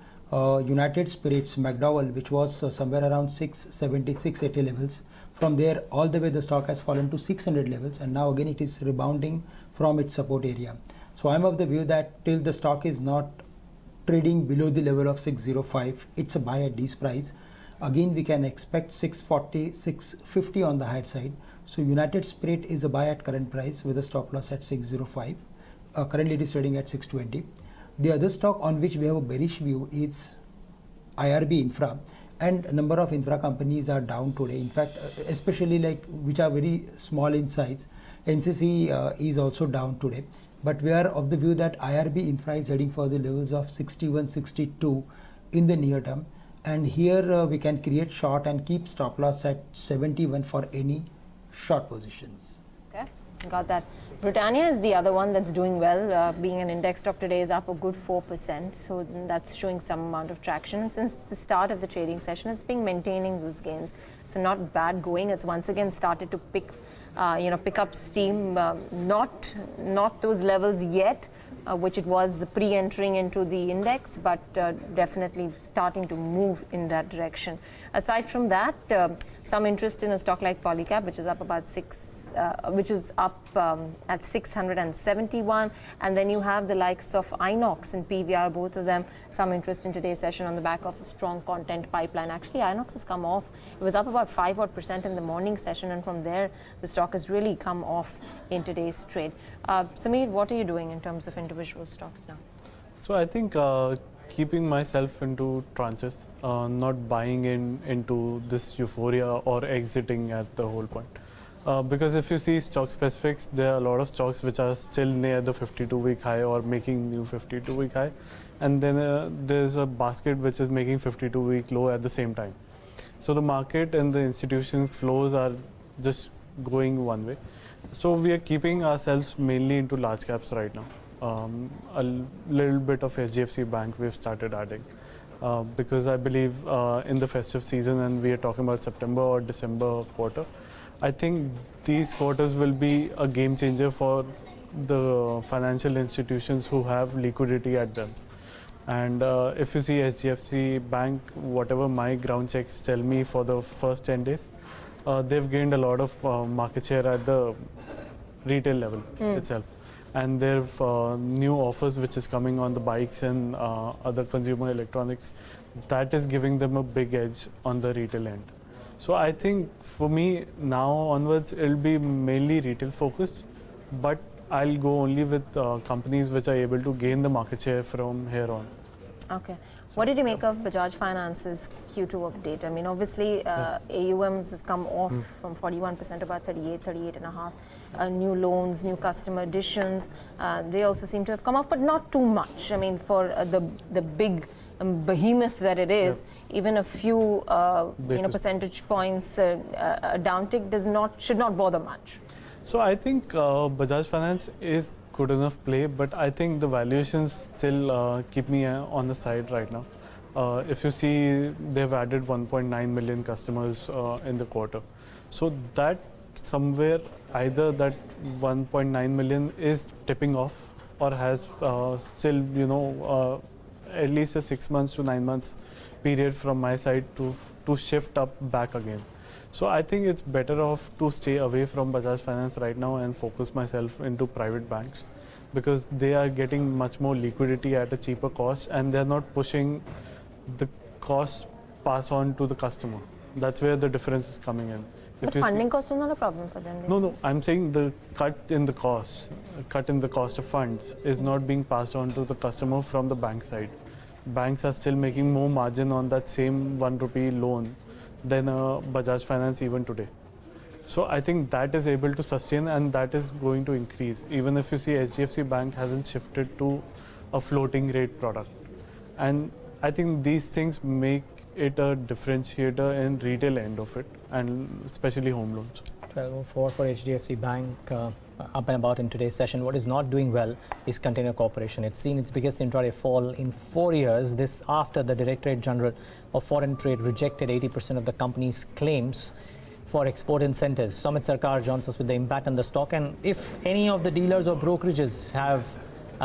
United Spirits, McDowell, which was somewhere around 670, 680 levels. From there, all the way the stock has fallen to 600 levels, and now again it is rebounding from its support area. So I'm of the view that till the stock is not trading below the level of 605, it's a buy at this price. Again, we can expect 640, 650 on the higher side. So United Spirit is a buy at current price with a stop loss at 605. Currently it is trading at 620. The other stock on which we have a bearish view is IRB Infra, and a number of infra companies are down today. In fact, especially like which are very small in size, NCC is also down today. But we are of the view that IRB Infra is heading for the levels of 61, 62 in the near term. And here we can create short and keep stop loss at 71 for any short positions. Okay, got that. Britannia is the other one that's doing well. Being an index stock today is up a good 4%, so that's showing some amount of traction. And since the start of the trading session, it's been maintaining those gains. So not bad going. It's once again started to pick up steam. Not those levels yet, which it was pre-entering into the index, but definitely starting to move in that direction. Aside from that, some interest in a stock like Polycab, which is up about at 671, and then you have the likes of Inox and PVR, both of them some interest in today's session on the back of a strong content pipeline. Actually, Inox has come off. It was up about 5% in the morning session, and from there the stock has really come off in today's trade. Sameer, what are you doing in terms of individual stocks now? So I think keeping myself into tranches, not buying into this euphoria or exiting at the whole point. Because if you see stock specifics, there are a lot of stocks which are still near the 52-week high or making new 52-week high, and then there's a basket which is making 52-week low at the same time. So the market and the institution flows are just going one way. So we are keeping ourselves mainly into large caps right now. A little bit of Hdfc Bank we've started adding because I believe in the festive season, and we are talking about September or December quarter, I think these quarters will be a game changer for the financial institutions who have liquidity at them. And if you see Hdfc Bank, whatever my ground checks tell me for the first 10 days, they've gained a lot of market share at the retail level itself. And there are new offers which is coming on the bikes and other consumer electronics. That is giving them a big edge on the retail end. So I think for me now onwards, it'll be mainly retail focused, but I'll go only with companies which are able to gain the market share from here on. Okay. What did you make of Bajaj Finance's Q2 update? I mean, obviously, AUMs have come off from 41% to about 38.5. New loans, new customer additions, they also seem to have come off, but not too much. I mean, for the big behemoth that it is, even a few percentage points downtick should not bother much. So I think Bajaj Finance is good enough play, but I think the valuations still keep me on the side right now. If you see, they've added 1.9 million customers in the quarter. So that somewhere either that 1.9 million is tipping off or has still, at least a 6 months to 9 months period from my side to shift up back again. So I think it's better off to stay away from Bajaj Finance right now and focus myself into private banks, because they are getting much more liquidity at a cheaper cost and they're not pushing the cost pass on to the customer. That's where the difference is coming in. The funding cost is not a problem for them. No, I'm saying the cut in the cost of funds is not being passed on to the customer from the bank side. Banks are still making more margin on that same 1 rupee loan than Bajaj Finance even today. So I think that is able to sustain and that is going to increase. Even if you see Hdfc Bank hasn't shifted to a floating rate product. And I think these things make it a differentiator in retail end of it, and especially home loans. 12.04 for Hdfc Bank, up and about in today's session. What is not doing well is Container Corporation. It's seen its biggest intraday fall in 4 years. This after the Directorate General of Foreign Trade rejected 80% of the company's claims for export incentives. Sumit Sarkar joins us with the impact on the stock, and if any of the dealers or brokerages have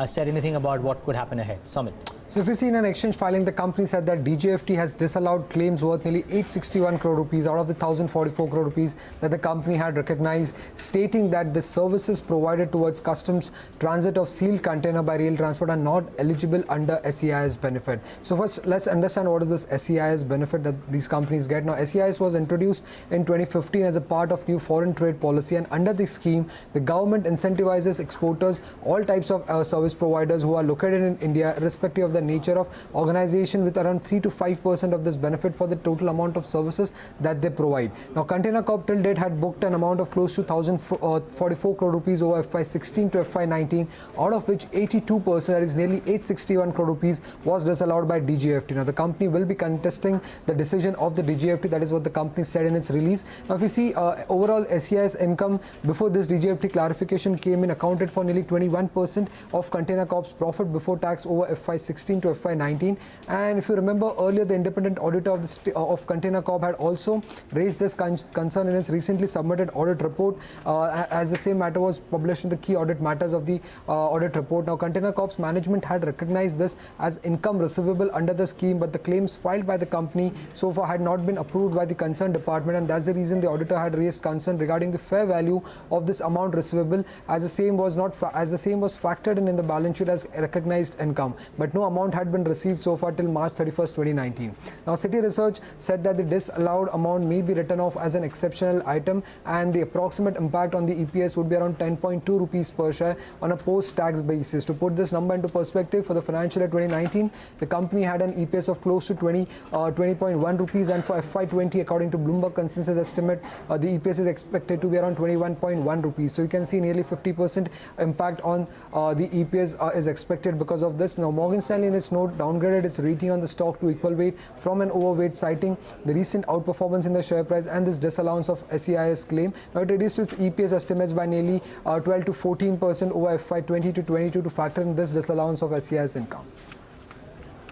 said anything about what could happen ahead. Sumit. So if you see in an exchange filing, the company said that DGFT has disallowed claims worth nearly 861 crore rupees out of the 1044 crore rupees that the company had recognized, stating that the services provided towards customs transit of sealed container by rail transport are not eligible under SEIS benefit. So first, let's understand what is this SEIS benefit that these companies get. Now, SEIS was introduced in 2015 as a part of new foreign trade policy, and under this scheme, the government incentivizes exporters, all types of service providers who are located in India, irrespective of the nature of organization, with around 3 to 5% of this benefit for the total amount of services that they provide. Now, Container Corp till date had booked an amount of close to 1,044 crore rupees over FY16 to FY19, out of which 82%, that is nearly 861 crore rupees, was disallowed by DGFT. Now, the company will be contesting the decision of the DGFT. That is what the company said in its release. Now, if you see overall SEIS income before this DGFT clarification came in, accounted for nearly 21% of Container Corp's profit before tax over FY16 to FY19. And if you remember earlier, the independent auditor of Container Corp had also raised this concern in its recently submitted audit report, as the same matter was published in the key audit matters of the audit report. Now, Container Corp's management had recognized this as income receivable under the scheme, but the claims filed by the company so far had not been approved by the concerned department, and that's the reason the auditor had raised concern regarding the fair value of this amount receivable, as the same was factored in the balance sheet as recognized income, but no amount had been received so far till March 31st, 2019. Now, Citi Research said that the disallowed amount may be written off as an exceptional item, and the approximate impact on the EPS would be around 10.2 rupees per share on a post-tax basis. To put this number into perspective, for the financial year 2019, the company had an EPS of close to 20.1 rupees, and for FY20, according to Bloomberg consensus estimate, the EPS is expected to be around 21.1 rupees. So you can see nearly 50% impact on the EPS is expected because of this. Now, Morgan Stanley in its note downgraded its rating on the stock to equal weight from an overweight, citing the recent outperformance in the share price and this disallowance of SEIS claim. Now, it reduced its EPS estimates by nearly 12 to 14% over FY20 to 22 to factor in this disallowance of SEIS income.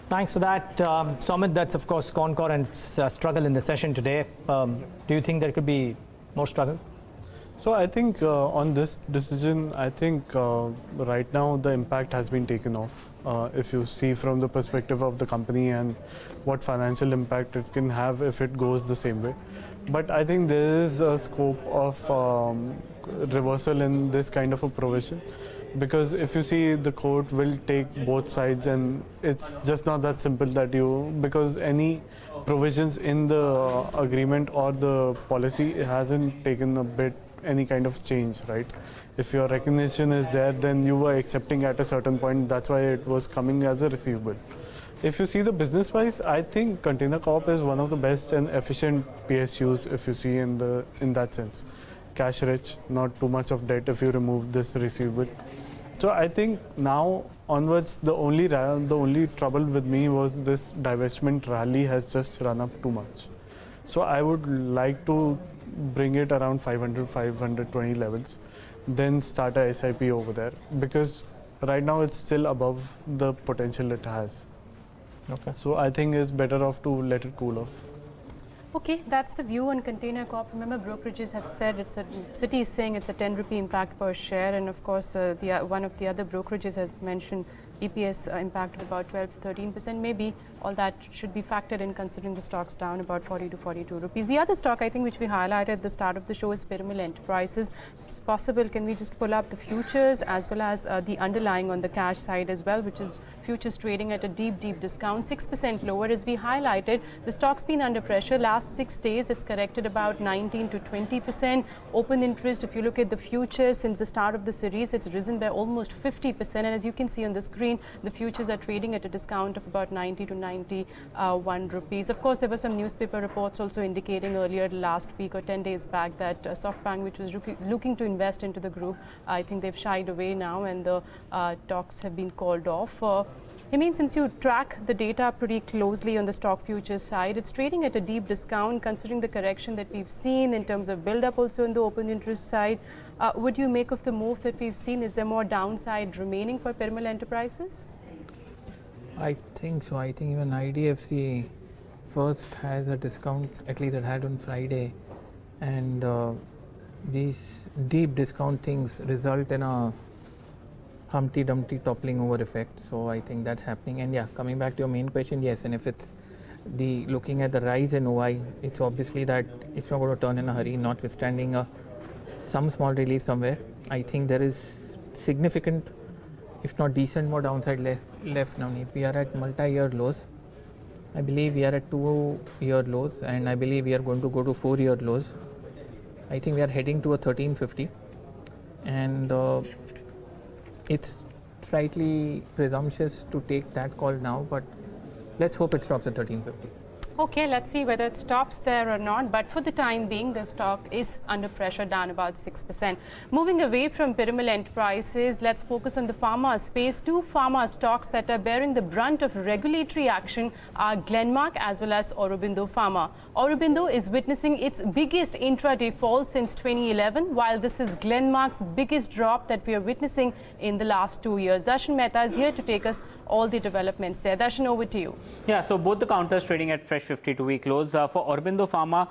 Thanks for that, Sumit. That's of course Concor and struggle in the session today. Do you think there could be more struggle? So I think on this decision, I think right now the impact has been taken off. If you see from the perspective of the company and what financial impact it can have if it goes the same way. But I think there is a scope of reversal in this kind of a provision, because if you see, the court will take both sides, and it's just not that simple that because any provisions in the agreement or the policy hasn't taken a bit any kind of change, right? If your recognition is there, then you were accepting at a certain point. That's why it was coming as a receivable. If you see the business wise, I think Container Corp is one of the best and efficient PSUs if you see in that sense. Cash rich, not too much of debt if you remove this receivable. So I think now onwards, the only trouble with me was this divestment rally has just run up too much. So I would like to bring it around 500, 520 levels, then start a SIP over there, because right now it's still above the potential it has. Okay. So I think it's better off to let it cool off. Okay, that's the view on Container Corp. Remember, brokerages have said Citi is saying it's a 10 rupee impact per share, and of course, one of the other brokerages has mentioned EPS impact of about 12 to 13%. Maybe all that should be factored in, considering the stock's down about 40 to 42 rupees. The other stock, I think, which we highlighted at the start of the show is Piramal Enterprises. It's possible, can we just pull up the futures as well as the underlying on the cash side as well, which is futures trading at a deep discount, 6% lower. As we highlighted, the stock's been under pressure. Last 6 days, it's corrected about 19 to 20%. Open interest, if you look at the futures since the start of the series, it's risen by almost 50%. And as you can see on the screen, the futures are trading at a discount of about 90 to 91 rupees. Of course, there were some newspaper reports also indicating earlier last week or 10 days back that SoftBank, which was looking to invest into the group, I think they've shied away now and the talks have been called off. I mean, since you track the data pretty closely on the stock futures side, it's trading at a deep discount considering the correction that we've seen in terms of build-up also in the open interest side. Would you make of the move that we've seen? Is there more downside remaining for Piramal Enterprises? I think so. I think even IDFC first has a discount, at least it had on Friday, and these deep discount things result in a Humpty Dumpty toppling over effect. So I think that's happening. And yeah, coming back to your main question, yes, and if it's looking at the rise in OI, it's obviously that it's not going to turn in a hurry, notwithstanding some small relief somewhere. I think there is significant, if not decent, more downside left now. We are at multi-year lows. I believe we are at 2-year lows, and I believe we are going to go to 4-year lows. I think we are heading to a 1350, and it's slightly presumptuous to take that call now, but let's hope it stops at 1350. Okay, let's see whether it stops there or not. But for the time being, the stock is under pressure, down about 6%. Moving away from Piramal Enterprises, let's focus on the pharma space. Two pharma stocks that are bearing the brunt of regulatory action are Glenmark as well as Aurobindo Pharma. Aurobindo is witnessing its biggest intraday fall since 2011, while this is Glenmark's biggest drop that we are witnessing in the last 2 years. Darshan Mehta is here to take us all the developments there. Darshan, over to you. Yeah, so both the counters trading at fresh 52-week lows. For Aurobindo Pharma,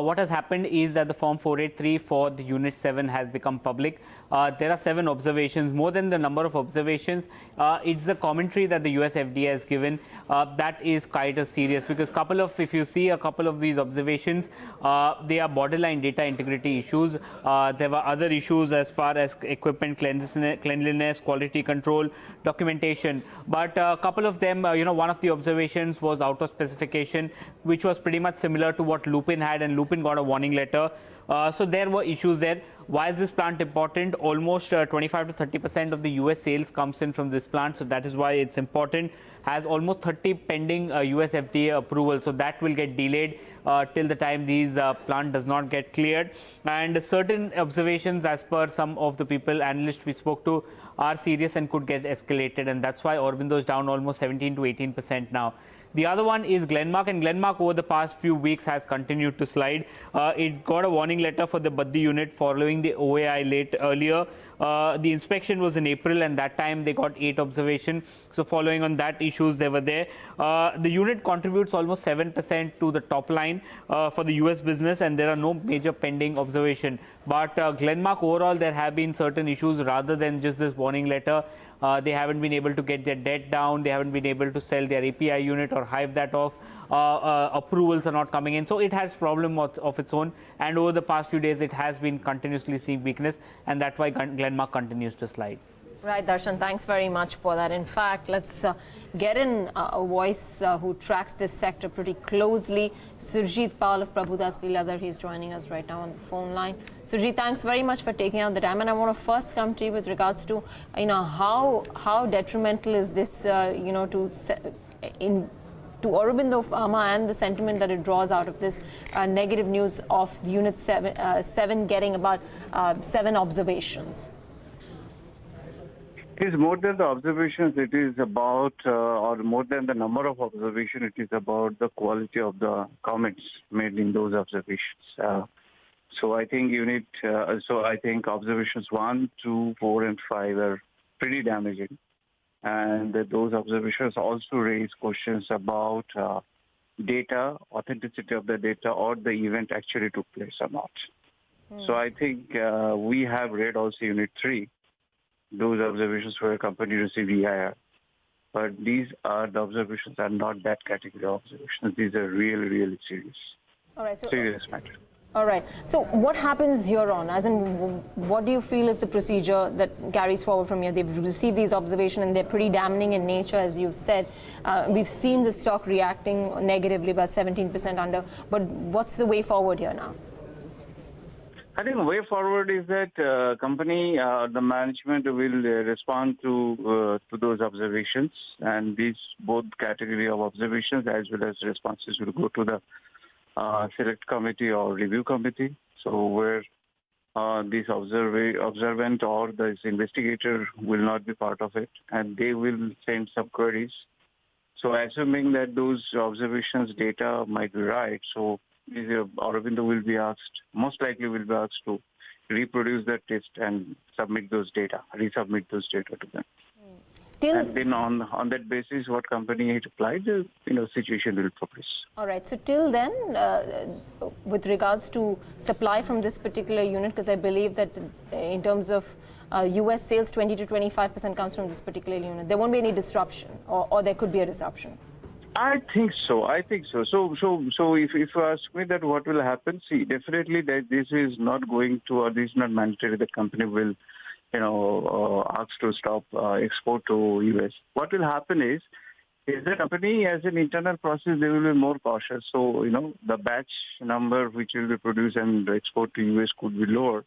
what has happened is that the Form 483 for the Unit 7 has become public. There are 7 observations. More than the number of observations, it's the commentary that the US FDA has given that is quite serious, because if you see a couple of these observations, they are borderline data integrity issues. There were other issues as far as equipment cleanliness, quality control, documentation. But a couple of them, one of the observations was out of specification, which was pretty much similar to what Lupin had, and Lupin got a warning letter. So there were issues there. Why is this plant important? Almost 25 to 30% of the US sales comes in from this plant, so that is why it's important. Has almost 30 pending US FDA approval, so that will get delayed till the time these plant does not get cleared. And certain observations, as per some of the analysts we spoke to, are serious and could get escalated, and that's why Aurobindo is down almost 17 to 18% now. The other one is Glenmark, and Glenmark over the past few weeks has continued to slide. It got a warning letter for the Baddi unit following the OAI earlier. The inspection was in April, and that time they got 8 observations. So following on that issues, they were there. The unit contributes almost 7% to the top line for the US business, and there are no major pending observation. But Glenmark overall, there have been certain issues rather than just this warning letter. They haven't been able to get their debt down. They haven't been able to sell their API unit or hive that off. Approvals are not coming in. So it has problem of its own. And over the past few days, it has been continuously seeing weakness. And that's why Glenmark continues to slide. Right, Darshan, thanks very much for that. In fact, let's get in a voice who tracks this sector pretty closely. Surjit Pal of Prabhudas Leeladhar, he's joining us right now on the phone line. Surjit, thanks very much for taking out the time. And I want to first come to you with regards to, how detrimental is this, to Aurobindo Pharma and the sentiment that it draws out of this negative news of Unit 7 getting about 7 observations. It is more than the observations. It is about, or more than the number of observations. It is about the quality of the comments made in those observations. So I think observations 1, 2, 4, and 5 are pretty damaging, and those observations also raise questions about data, authenticity of the data, or the event actually took place or not. So I think we have read also Unit 3. Those observations where a company received EIR. But these are the observations are not that category of observations. These are really, really serious. All right. So, serious matter. all right. So what happens here on? As in, what do you feel is the procedure that carries forward from here? They've received these observations and they're pretty damning in nature, as you've said. We've seen the stock reacting negatively, about 17% under. But what's the way forward here now? I think the way forward is that company, the management will respond to those observations, and these both category of observations as well as responses will go to the select committee or review committee. So where this observant or this investigator will not be part of it, and they will send some queries. So assuming that those observations data might be right, so Aurobindo will be asked, most likely will be asked to reproduce that test and submit those data, resubmit those data to them. And then on that basis, what company had applied, situation will progress. All right. So till then, with regards to supply from this particular unit, because I believe that in terms of U.S. sales, 20 to 25% comes from this particular unit. There won't be any disruption, or there could be a disruption. I think so. So if you ask me that what will happen, see, definitely that this is not going to, or this is not mandatory. The company will, ask to stop export to US. What will happen is the company has an internal process. They will be more cautious. So the batch number which will be produced and export to US could be lower,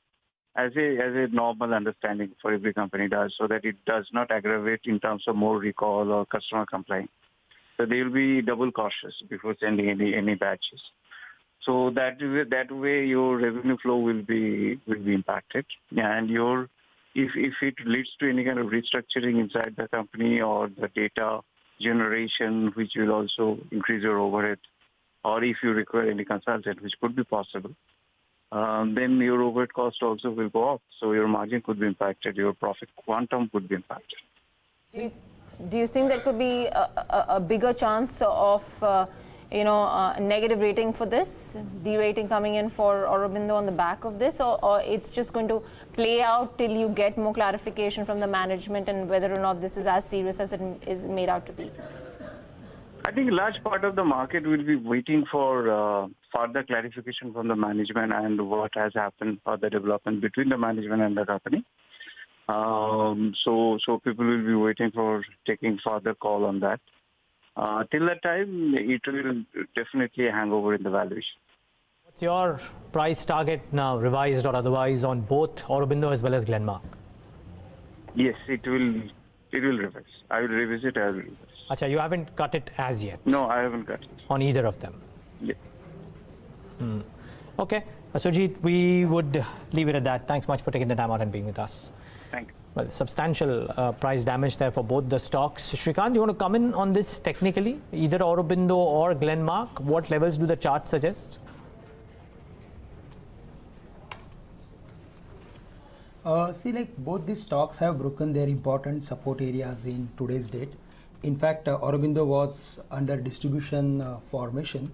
as a normal understanding for every company does, so that it does not aggravate in terms of more recall or customer complaint. So they will be double cautious before sending any batches. So that way your revenue flow will be impacted, and if it leads to any kind of restructuring inside the company or the data generation, which will also increase your overhead, or if you require any consultant, which could be possible, then your overhead cost also will go up. So your margin could be impacted, your profit quantum could be impacted. Do you think there could be a bigger chance of, a negative rating for this, de-rating coming in for Aurobindo on the back of this, or it's just going to play out till you get more clarification from the management and whether or not this is as serious as it is made out to be? I think a large part of the market will be waiting for further clarification from the management and what has happened for the development between the management and the company. So people will be waiting for taking further call on that. Till that time, it will definitely hang over in the valuation. What's your price target now, revised or otherwise, on both Aurobindo as well as Glenmark? Yes, it will revise. I will revisit. I will revise. Acha, you haven't cut it as yet? No, I haven't cut it. On either of them? Yeah. Okay. Sujit, we would leave it at that. Thanks much for taking the time out and being with us. Thank you. Well, substantial price damage there for both the stocks. Shrikant, you want to come in on this technically, either Aurobindo or Glenmark? What levels do the charts suggest? Both these stocks have broken their important support areas in today's date. In fact, Aurobindo was under distribution formation.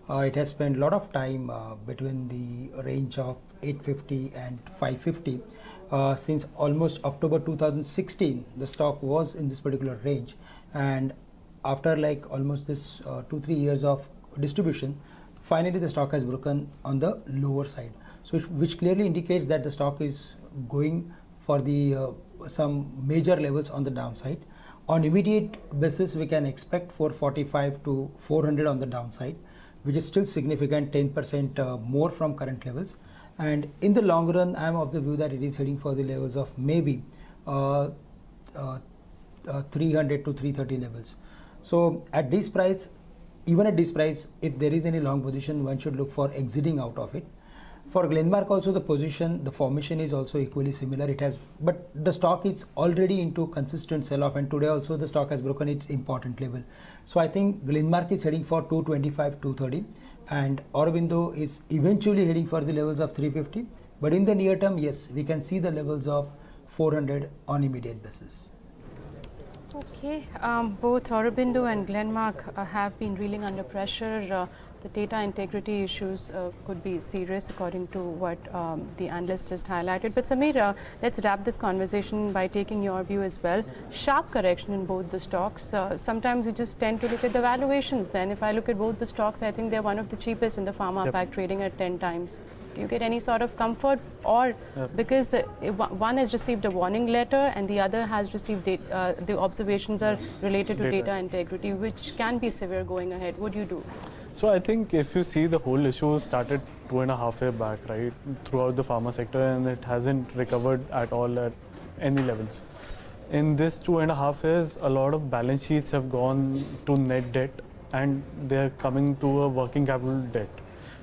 It has spent a lot of time between the range of 850 and 550. Since almost October 2016, the stock was in this particular range, and after almost this 2-3 years of distribution, finally the stock has broken on the lower side. So which clearly indicates that the stock is going for the some major levels on the downside. On immediate basis, we can expect 445 to 400 on the downside, which is still significant, 10% more from current levels. And in the long run, I am of the view that it is heading for the levels of maybe 300 to 330 levels. So at this price, even at this price, if there is any long position, one should look for exiting out of it. For Glenmark also the position, the formation is also equally similar. It has, but the stock is already into consistent sell-off, and today also the stock has broken its important level. So I think Glenmark is heading for 225, 230, and Aurobindo is eventually heading for the levels of 350. But in the near term, yes, we can see the levels of 400 on immediate basis. Okay, both Aurobindo and Glenmark have been reeling under pressure. The data integrity issues could be serious according to what the analyst just highlighted. But Samir, let's wrap this conversation by taking your view as well. Sharp correction in both the stocks. Sometimes you just tend to look at the valuations. Then if I look at both the stocks, I think they're one of the cheapest in the pharma pack, trading at 10 times. Do you get any sort of comfort, or because one has received a warning letter and the other has received the observations are related to data integrity, which can be severe going ahead? What do you do? So I think if you see, the whole issue started 2.5 years back, right, throughout the pharma sector, and it hasn't recovered at all at any levels. In this 2.5 years, a lot of balance sheets have gone to net debt, and they're coming to a working capital debt.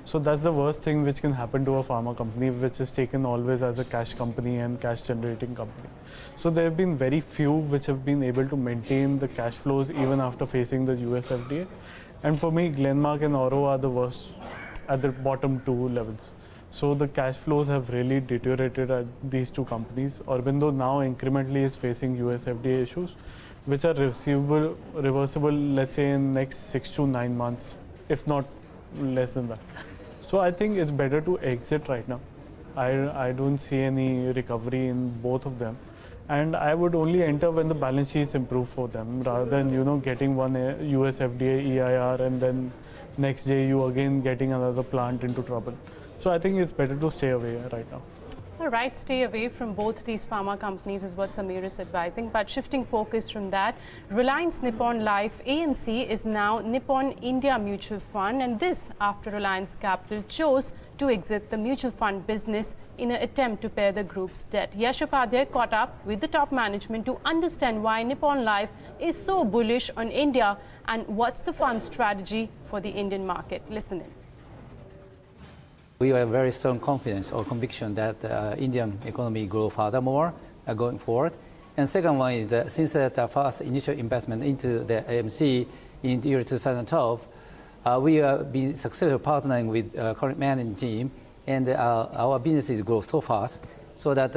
So that's the worst thing which can happen to a pharma company, which is taken always as a cash company and cash generating company. So there have been very few which have been able to maintain the cash flows even after facing the US FDA. And for me, Glenmark and Oro are the worst at the bottom two levels. So the cash flows have really deteriorated at these two companies. Aurobindo now incrementally is facing US FDA issues, which are reversible, let's say, in next 6 to 9 months, if not less than that. So I think it's better to exit right now. I don't see any recovery in both of them. And I would only enter when the balance sheets improve for them, rather than, getting one US FDA EIR and then next day you again getting another plant into trouble. So I think it's better to stay away right now. All right, stay away from both these pharma companies is what Samir is advising. But shifting focus from that, Reliance Nippon Life AMC is now Nippon India Mutual Fund, and this after Reliance Capital chose to exit the mutual fund business in an attempt to pay the group's debt. Yash Upadhyay caught up with the top management to understand why Nippon Life is so bullish on India and what's the fund's strategy for the Indian market. Listen in. We have very strong confidence or conviction that Indian economy grow furthermore going forward. And second one is that since the first initial investment into the AMC in the year 2012, we have been successful partnering with current management team, and our businesses grow so fast, so that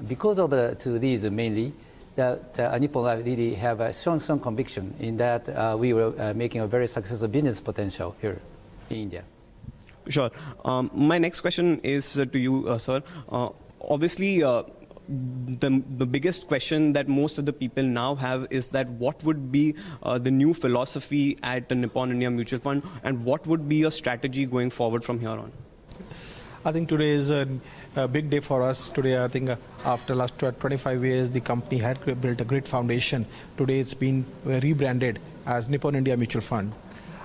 because of to these mainly, that Nippon Life really have a strong conviction in that we were making a very successful business potential here in India. Sure. My next question is to you, sir. Obviously, the biggest question that most of the people now have is that what would be the new philosophy at the Nippon India Mutual Fund, and what would be your strategy going forward from here on? I think today is a big day for us. Today, I think after last 25 years, the company had built a great foundation. Today, it's been rebranded as Nippon India Mutual Fund.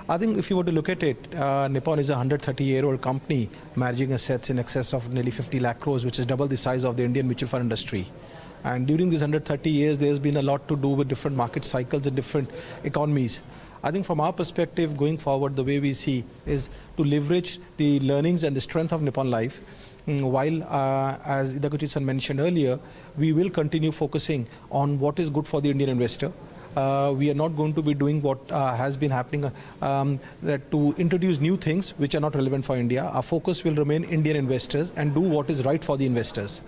I think if you were to look at it, Nippon is a 130-year-old company managing assets in excess of nearly 50 lakh crores, which is double the size of the Indian mutual fund industry. And during these 130 years, there's been a lot to do with different market cycles and different economies. I think from our perspective, going forward, the way we see is to leverage the learnings and the strength of Nippon Life. While, as Idaguchi-san mentioned earlier, we will continue focusing on what is good for the Indian investor. We are not going to be doing what has been happening that to introduce new things which are not relevant for India. Our focus will remain Indian investors and do what is right for the investors.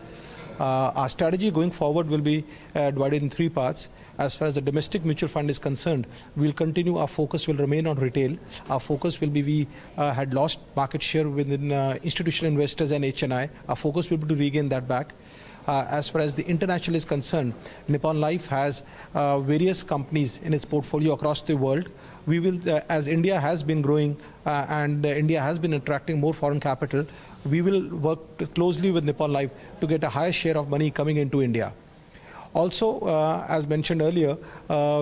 Our strategy going forward will be divided in 3 parts. As far as the domestic mutual fund is concerned, we'll continue. Our focus will remain on retail. Our focus will be, we had lost market share within institutional investors and HNI. Our focus will be to regain that back. As far as the international is concerned, Nippon Life has various companies in its portfolio across the world. We will, as India has been growing and India has been attracting more foreign capital, we will work closely with Nippon Life to get a higher share of money coming into India. Also, as mentioned earlier,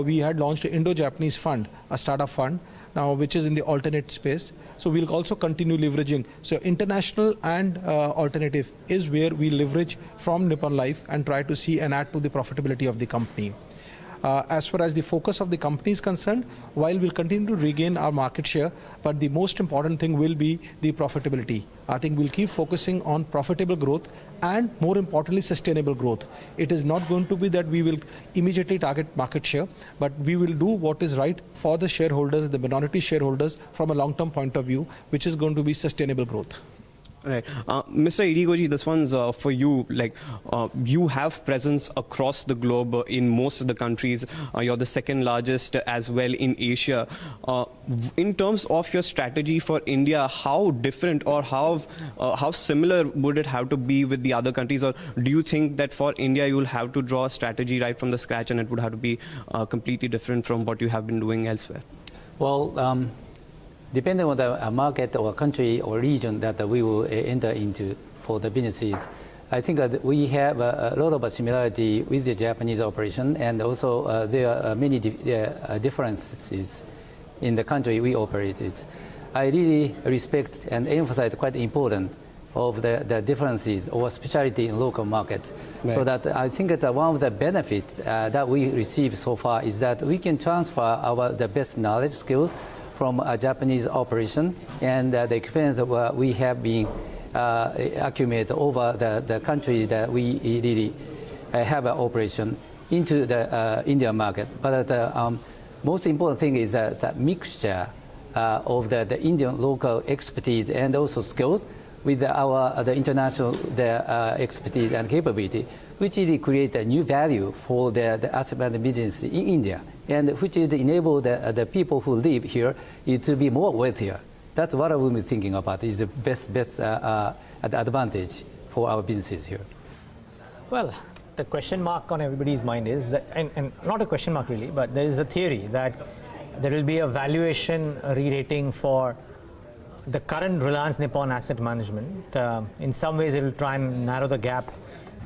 we had launched an Indo-Japanese fund, a startup fund, now which is in the alternate space. So we'll also continue leveraging. So international and alternative is where we leverage from Nippon Life and try to see and add to the profitability of the company. As far as the focus of the company is concerned, while we'll continue to regain our market share, but the most important thing will be the profitability. I think we'll keep focusing on profitable growth and, more importantly, sustainable growth. It is not going to be that we will immediately target market share, but we will do what is right for the shareholders, the minority shareholders, from a long-term point of view, which is going to be sustainable growth. Right. Mr. Idigoji, this one's for you. You have presence across the globe in most of the countries. You're the second largest as well in Asia. In terms of your strategy for India, how different or how similar would it have to be with the other countries? Or do you think that for India, you will have to draw a strategy right from the scratch and it would have to be completely different from what you have been doing elsewhere? Well, depending on the market or country or region that we will enter into for the businesses, I think we have a lot of similarity with the Japanese operation, and also there are many differences in the country we operate in. I really respect and emphasize quite important of the differences or specialty in local markets. Right. So that I think that one of the benefits that we receive so far is that we can transfer the best knowledge skills from a Japanese operation and the experience that we have been accumulated over the countries that we really have an operation into the Indian market. But the most important thing is that the mixture of the Indian local expertise and also skills with the international expertise and capability, which really create a new value for the asset management business in India, and which is enable the people who live here to be more wealthier. That's what I will be thinking about, is the best advantage for our businesses here. Well, the question mark on everybody's mind is that, and not a question mark really, but there is a theory that there will be a valuation re-rating for the current Reliance Nippon Asset Management. In some ways, it will try and narrow the gap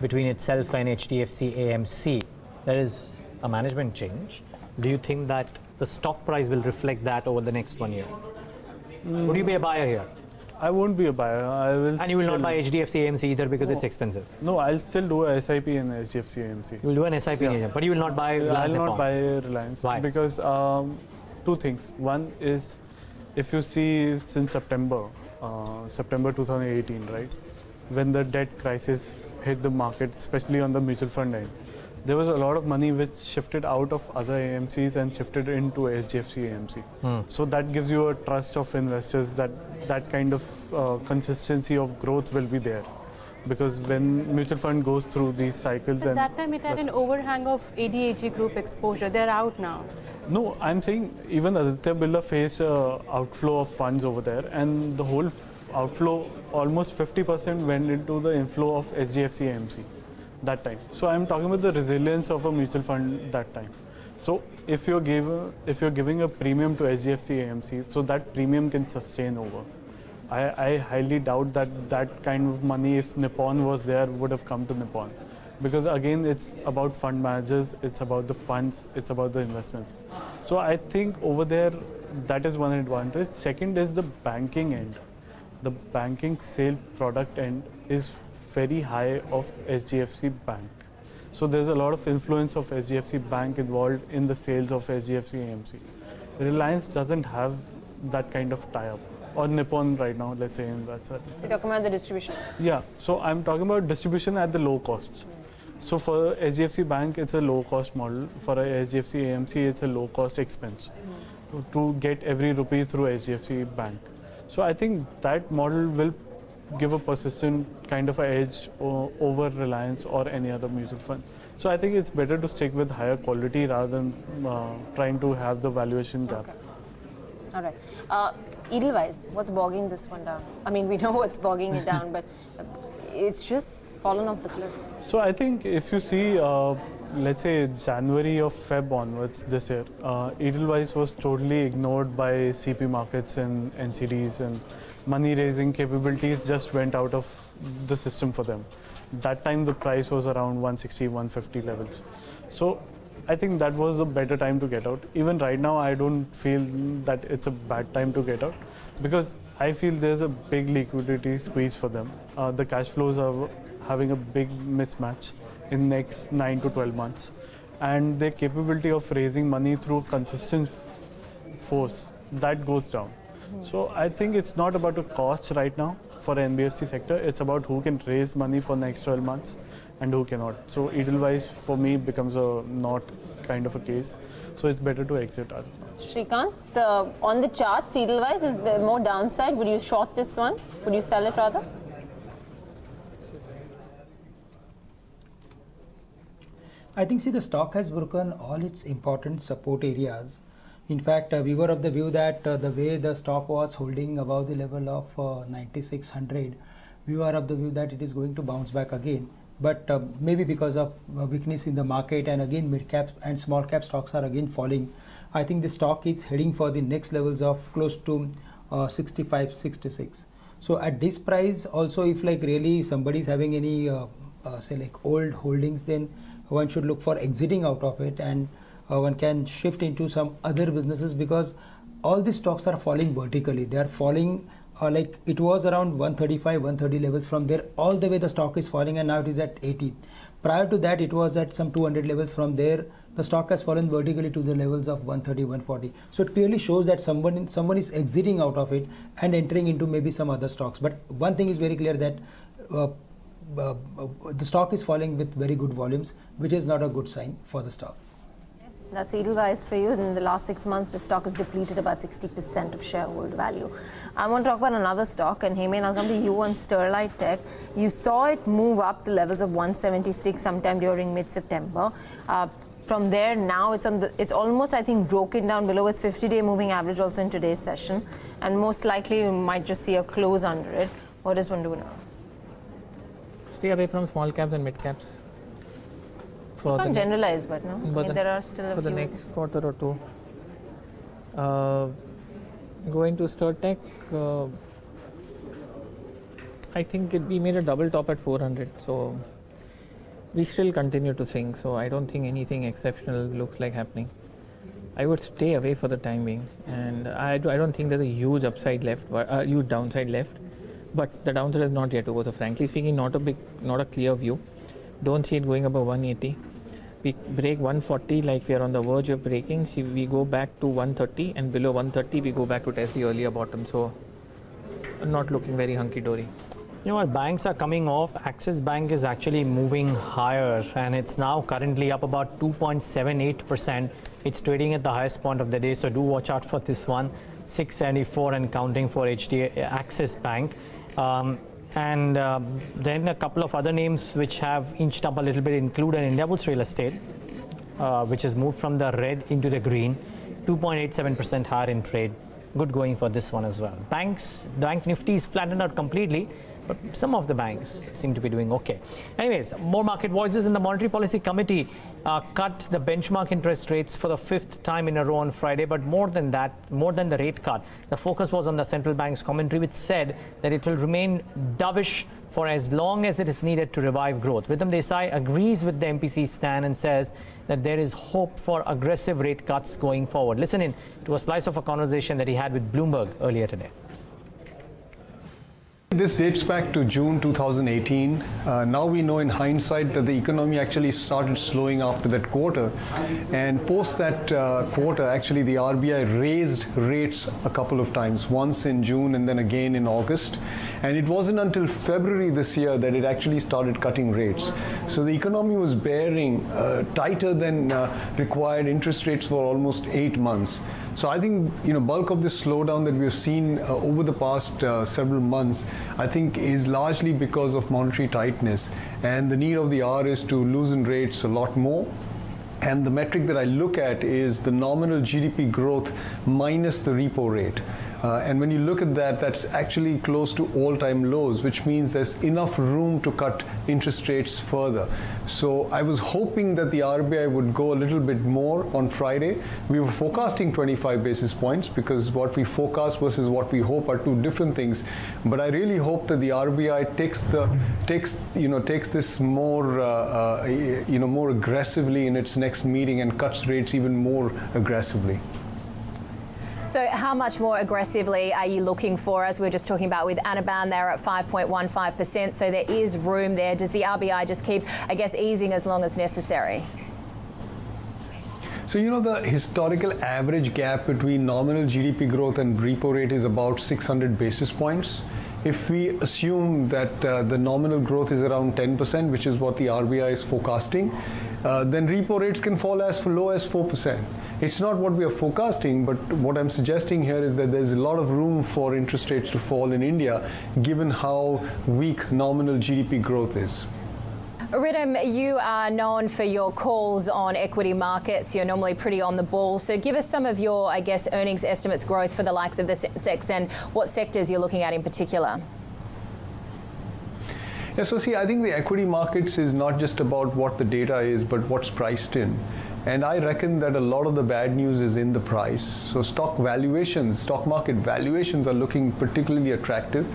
between itself and HDFC AMC. There is a management change. Do you think that the stock price will reflect that over the next 1 year? Would you be a buyer here? I won't be a buyer. I will. And you will not buy HDFC AMC either because it's expensive? No, I'll still do a SIP in HDFC AMC. You will do an SIP in Asia, but you will not buy Reliance I'll Nippon. not buy Reliance. Why? Because two things. One is, if you see since September 2018, right, when the debt crisis hit the market, especially on the mutual fund end, there was a lot of money which shifted out of other AMCs and shifted into HDFC AMC. So that gives you a trust of investors that that kind of consistency of growth will be there. Because when mutual fund goes through these cycles, at that time it had an overhang of ADAG group exposure. They're out now. No, I'm saying even Aditya Birla faced outflow of funds over there, and the whole outflow, almost 50% went into the inflow of HDFC AMC that time. So I'm talking about the resilience of a mutual fund that time. So if you're giving a premium to HDFC AMC, so that premium can sustain over. I highly doubt that that kind of money, if Nippon was there, would have come to Nippon. Because again, it's about fund managers, it's about the funds, it's about the investments. So I think over there, that is one advantage. Second is the banking end. The banking sale product end is very high of HDFC Bank. So there's a lot of influence of HDFC Bank involved in the sales of HDFC AMC. Reliance doesn't have that kind of tie-up. Or Nippon right now, let's say in that side. You're talking about the distribution? Yeah, so I'm talking about distribution at the low cost. So for HDFC Bank, it's a low cost model. For a HDFC AMC, it's a low cost expense to get every rupee through HDFC Bank. So I think that model will give a persistent kind of an edge over Reliance or any other mutual fund. So I think it's better to stick with higher quality rather than trying to have the valuation gap. Okay. All right. Edelweiss, what's bogging this one down? I mean, we know what's bogging it down, but it's just fallen off the cliff. So I think if you see, let's say January or Feb onwards this year, Edelweiss was totally ignored by CP markets and NCDs, and money raising capabilities just went out of the system for them. That time the price was around 160, 150 levels. So I think that was a better time to get out. Even right now, I don't feel that it's a bad time to get out, because I feel there's a big liquidity squeeze for them. The cash flows are having a big mismatch in next 9 to 12 months. and their capability of raising money through consistent force, that goes down. So I think it's not about a cost right now for the NBFC sector. It's about who can raise money for next 12 months and who cannot. So Edelweiss for me becomes a not kind of a case. So it's better to exit. Shrikant, on the charts, Edelweiss, is there more downside? Would you short this one? Would you sell it rather? I think, see, the stock has broken all its important support areas. In fact, we were of the view that the way the stock was holding above the level of 9600, we were of the view that it is going to bounce back again. But maybe because of weakness in the market, and again mid cap and small cap stocks are again falling, I think the stock is heading for the next levels of close to 65, 66. So at this price also, if like really somebody is having any say like old holdings, then one should look for exiting out of it, and one can shift into some other businesses, because all these stocks are falling vertically. They are falling like it was around 135, 130 levels. From there all the way the stock is falling, and now it is at 80. Prior to that it was at some 200 levels. From there the stock has fallen vertically to the levels of 130, 140. So it clearly shows that someone is exiting out of it and entering into maybe some other stocks. But one thing is very clear, that the stock is falling with very good volumes, which is not a good sign for the stock. That's Edelweiss for you. In the last 6 months, the stock has depleted about 60% of shareholder value. I want to talk about another stock, and Heyman, I'll come to you on Sterlite Tech. You saw it move up to levels of 176 sometime during mid-September. From there, now it's almost, I think, broken down below its 50-day moving average also in today's session, and most likely you might just see a close under it. What does one do now? Stay away from small caps and mid caps. You can't generalize, but no, there are still a few. For the next quarter or two. Going to Stertech, I think we made a double top at 400, so we still continue to sink. So I don't think anything exceptional looks like happening. I would stay away for the time being, and I don't think there's a huge upside left, a huge downside left. But the downside is not yet over. So frankly speaking, not a clear view. Don't see it going above 180. We break 140 like we are on the verge of breaking. See, we go back to 130, and below 130 we go back to test the earlier bottom. So not looking very hunky-dory. You know what, banks are coming off. Axis Bank is actually moving higher, and it's now currently up about 2.78%. It's trading at the highest point of the day, so do watch out for this one. 674 and counting for Axis Bank. Then a couple of other names which have inched up a little bit include an Indiabulls Real Estate, which has moved from the red into the green, 2.87% higher in trade. Good going for this one as well. Bank Nifty is flattened out completely, but some of the banks seem to be doing okay. Anyways, more market voices. In the Monetary Policy Committee cut the benchmark interest rates for the 5th time in a row on Friday, but more than the rate cut, the focus was on the central bank's commentary, which said that it will remain dovish for as long as it is needed to revive growth. Vidham Desai agrees with the MPC's stand and says that there is hope for aggressive rate cuts going forward. Listen in to a slice of a conversation that he had with Bloomberg earlier today. This dates back to June 2018. Now we know in hindsight that the economy actually started slowing after that quarter. And post that quarter, actually the RBI raised rates a couple of times, once in June and then again in August. And it wasn't until February this year that it actually started cutting rates. So the economy was bearing tighter than required interest rates for almost 8 months. So I think, bulk of this slowdown that we've seen over the past several months, I think is largely because of monetary tightness. And the need of the hour is to loosen rates a lot more. And the metric that I look at is the nominal GDP growth minus the repo rate. And when you look at that, that's actually close to all-time lows, which means there's enough room to cut interest rates further. So I was hoping that the RBI would go a little bit more on Friday. We were forecasting 25 basis points because what we forecast versus what we hope are two different things. But I really hope that the RBI takes this more more aggressively in its next meeting and cuts rates even more aggressively. So how much more aggressively are you looking for? As we were just talking about with Anaban, they're at 5.15%, so there is room there. Does the RBI just keep, easing as long as necessary? So, you know, the historical average gap between nominal GDP growth and repo rate is about 600 basis points. If we assume that the nominal growth is around 10%, which is what the RBI is forecasting, then repo rates can fall as low as 4%. It's not what we are forecasting, but what I'm suggesting here is that there's a lot of room for interest rates to fall in India, given how weak nominal GDP growth is. Ridham, you are known for your calls on equity markets. You're normally pretty on the ball. So give us some of your, I guess, earnings estimates growth for the likes of the Sensex and what sectors you're looking at in particular. Yeah, so see, I think the equity markets is not just about what the data is, but what's priced in. And I reckon that a lot of the bad news is in the price. So stock market valuations are looking particularly attractive.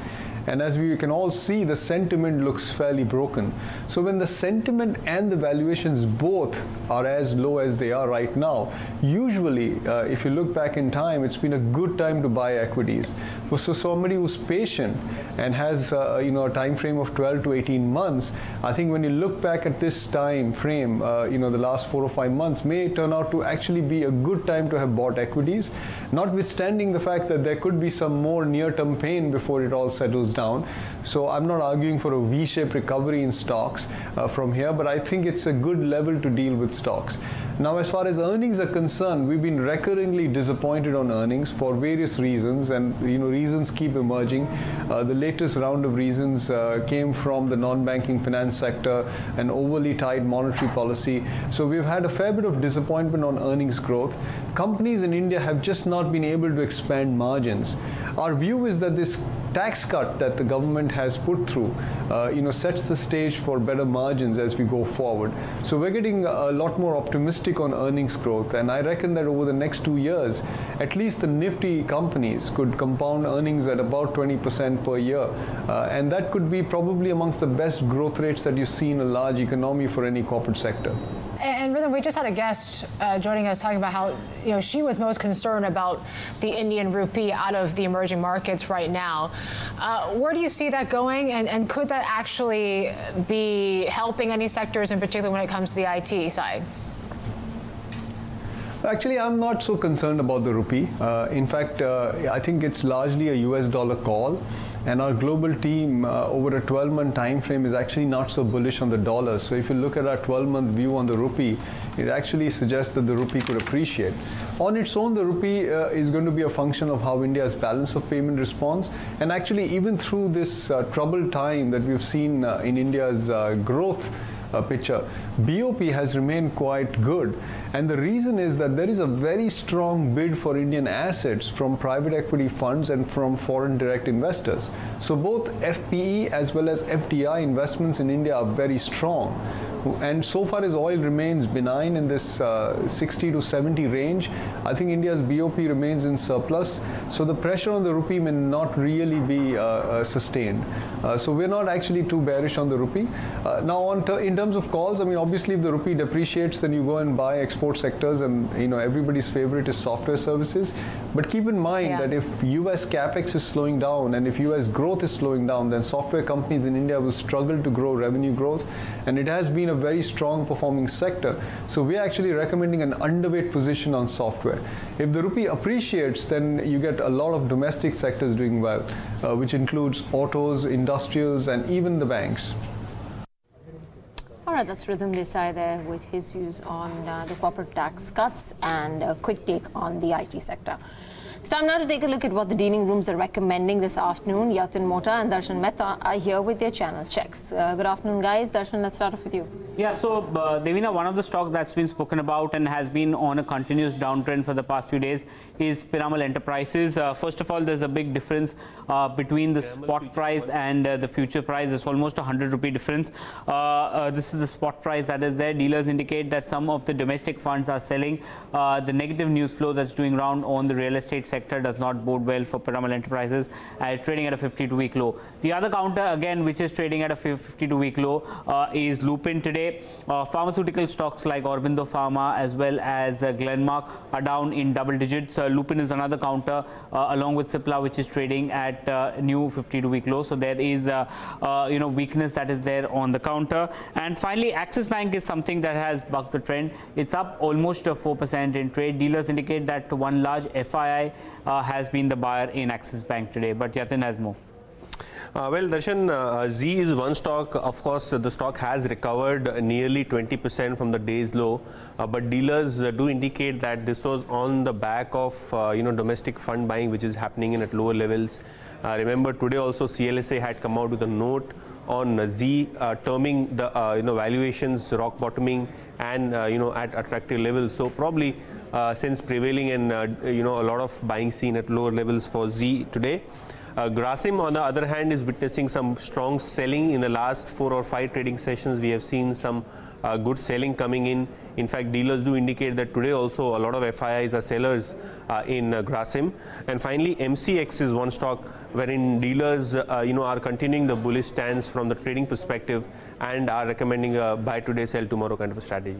And as we can all see, the sentiment looks fairly broken. So when the sentiment and the valuations both are as low as they are right now, usually, if you look back in time, it's been a good time to buy equities. So somebody who's patient and has a time frame of 12 to 18 months, I think when you look back at this time frame, the last 4 or 5 months may turn out to actually be a good time to have bought equities, notwithstanding the fact that there could be some more near-term pain before it all settles down. So I'm not arguing for a V-shaped recovery in stocks from here, but I think it's a good level to deal with stocks. Now, as far as earnings are concerned, we've been recurringly disappointed on earnings for various reasons, and reasons keep emerging. The latest round of reasons came from the non-banking finance sector and overly tight monetary policy. So we've had a fair bit of disappointment on earnings growth. Companies in India have just not been able to expand margins. Our view is that this tax cut that the government has put through, sets the stage for better margins as we go forward. So we're getting a lot more optimistic on earnings growth, and I reckon that over the next 2 years, at least the nifty companies could compound earnings at about 20% per year, and that could be probably amongst the best growth rates that you see in a large economy for any corporate sector. And Ridham, we just had a guest joining us talking about how she was most concerned about the Indian rupee out of the emerging markets right now. Where do you see that going, and could that actually be helping any sectors, in particular when it comes to the IT side? Actually, I'm not so concerned about the rupee. In fact, I think it's largely a US dollar call. And our global team over a 12-month time frame is actually not so bullish on the dollar. So if you look at our 12-month view on the rupee, it actually suggests that the rupee could appreciate. On its own, the rupee is going to be a function of how India's balance of payment responds. And actually, even through this troubled time that we've seen in India's growth picture, BOP has remained quite good. And the reason is that there is a very strong bid for Indian assets from private equity funds and from foreign direct investors. So both FPE as well as FDI investments in India are very strong. And so far as oil remains benign in this 60 to 70 range, I think India's BOP remains in surplus. So the pressure on the rupee may not really be sustained. So we're not actually too bearish on the rupee. Now, in terms of calls, I mean, obviously if the rupee depreciates, then you go and buy export sectors, and everybody's favorite is software services. But keep in mind that if US capex is slowing down and if US growth is slowing down, then software companies in India will struggle to grow revenue growth. And it has been a very strong performing sector. So we're actually recommending an underweight position on software. If the rupee appreciates, then you get a lot of domestic sectors doing well, which includes autos, industrials, and even the banks. All right, that's Ridham Desai there with his views on the corporate tax cuts and a quick take on the IT sector. It's time now to take a look at what the dealing rooms are recommending this afternoon. Yatin Mota and Darshan Mehta are here with their channel checks. Good afternoon, guys. Darshan, let's start off with you. Yeah, so Devina, one of the stocks that's been spoken about and has been on a continuous downtrend for the past few days is Piramal Enterprises. First of all, there's a big difference between the spot price and the future price. It's almost 100 rupee difference. This is the spot price that is there. Dealers indicate that some of the domestic funds are selling. The negative news flow that's doing around on the real estate sector does not bode well for Piramal Enterprises, trading at a 52-week low. The other counter again, which is trading at a 52-week low, is Lupin today. Pharmaceutical stocks like Aurobindo Pharma as well as Glenmark are down in double digits. Lupin is another counter along with Cipla, which is trading at new 52-week low. So there is weakness that is there on the counter. And finally, Axis Bank is something that has bucked the trend. It's up almost 4% in trade. Dealers indicate that one large FII has been the buyer in Axis Bank today. But Yatin has more. Well, Darshan, Z is one stock. Of course, the stock has recovered nearly 20% from the day's low, but dealers do indicate that this was on the back of domestic fund buying, which is happening in at lower levels. Remember, today also CLSA had come out with a note on Z, terming the valuations rock bottoming and at attractive levels. So probably since prevailing and a lot of buying seen at lower levels for Z today. Grasim, on the other hand, is witnessing some strong selling in the last 4 or 5 trading sessions. We have seen some good selling coming in. In fact, dealers do indicate that today also a lot of FIIs are sellers in Grasim. And finally, MCX is one stock wherein dealers are continuing the bullish stance from the trading perspective and are recommending a buy today, sell tomorrow kind of a strategy.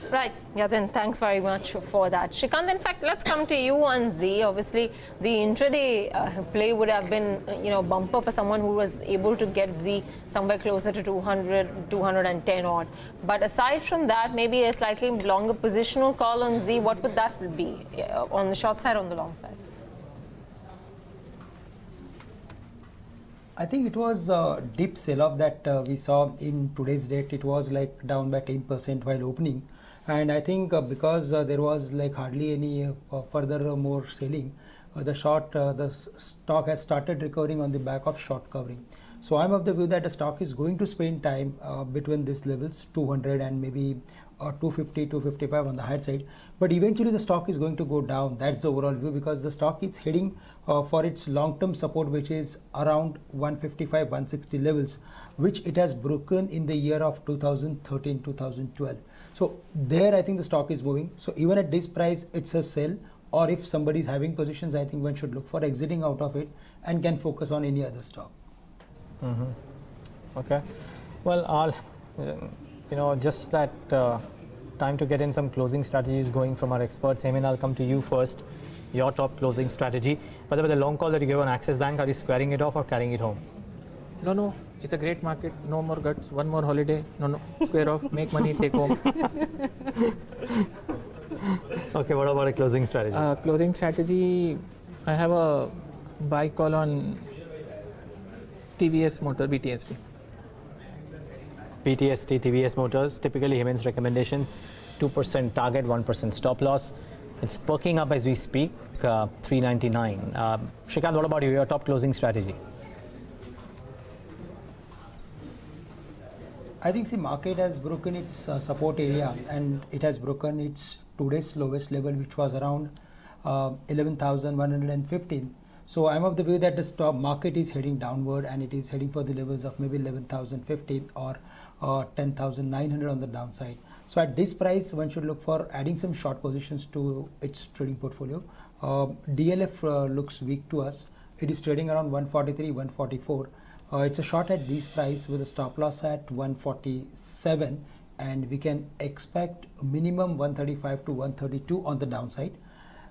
Right, Yatin, thanks very much for that. Shrikant, in fact, let's come to you on Z. Obviously, the intraday play would have been, bumper for someone who was able to get Z somewhere closer to 200, 210 odd. But aside from that, maybe a slightly longer positional call on Z. What would that be on the short side, on the long side? I think it was a deep sell-off that we saw in today's date. It was like down by 10% while opening. And I think because there was like hardly any further more selling, the stock has started recovering on the back of short covering. So I'm of the view that the stock is going to spend time between these levels, 200 and maybe 250, 255 on the higher side. But eventually the stock is going to go down. That's the overall view, because the stock is heading for its long-term support, which is around 155, 160 levels, which it has broken in the year of 2013, 2012. So there I think the stock is moving. So even at this price, it's a sell. Or if somebody is having positions, I think one should look for exiting out of it and can focus on any other stock. Okay. Well, I'll, just that time to get in some closing strategies going from our experts. Heyman, I'll come to you first. Your top closing strategy. By the way, the long call that you gave on Axis Bank, are you squaring it off or carrying it home? No. It's a great market. No more guts. One more holiday. No. Square off. Make money. Take home. Okay. What about a closing strategy? Closing strategy. I have a buy call on TVS Motor, BTST. BTST, TVS Motors. Typically, Heyman's recommendations: 2% target, 1% stop loss. It's perking up as we speak. 399. Shrikant, what about you? Your top closing strategy? I think the market has broken its support area, and it has broken its today's lowest level, which was around 11,115. So I'm of the view that the stock market is heading downward, and it is heading for the levels of maybe 11,015 or 10,900 on the downside. So at this price, one should look for adding some short positions to its trading portfolio. DLF looks weak to us. It is trading around 143, 144. It's a short at this price with a stop loss at 147, and we can expect minimum 135 to 132 on the downside.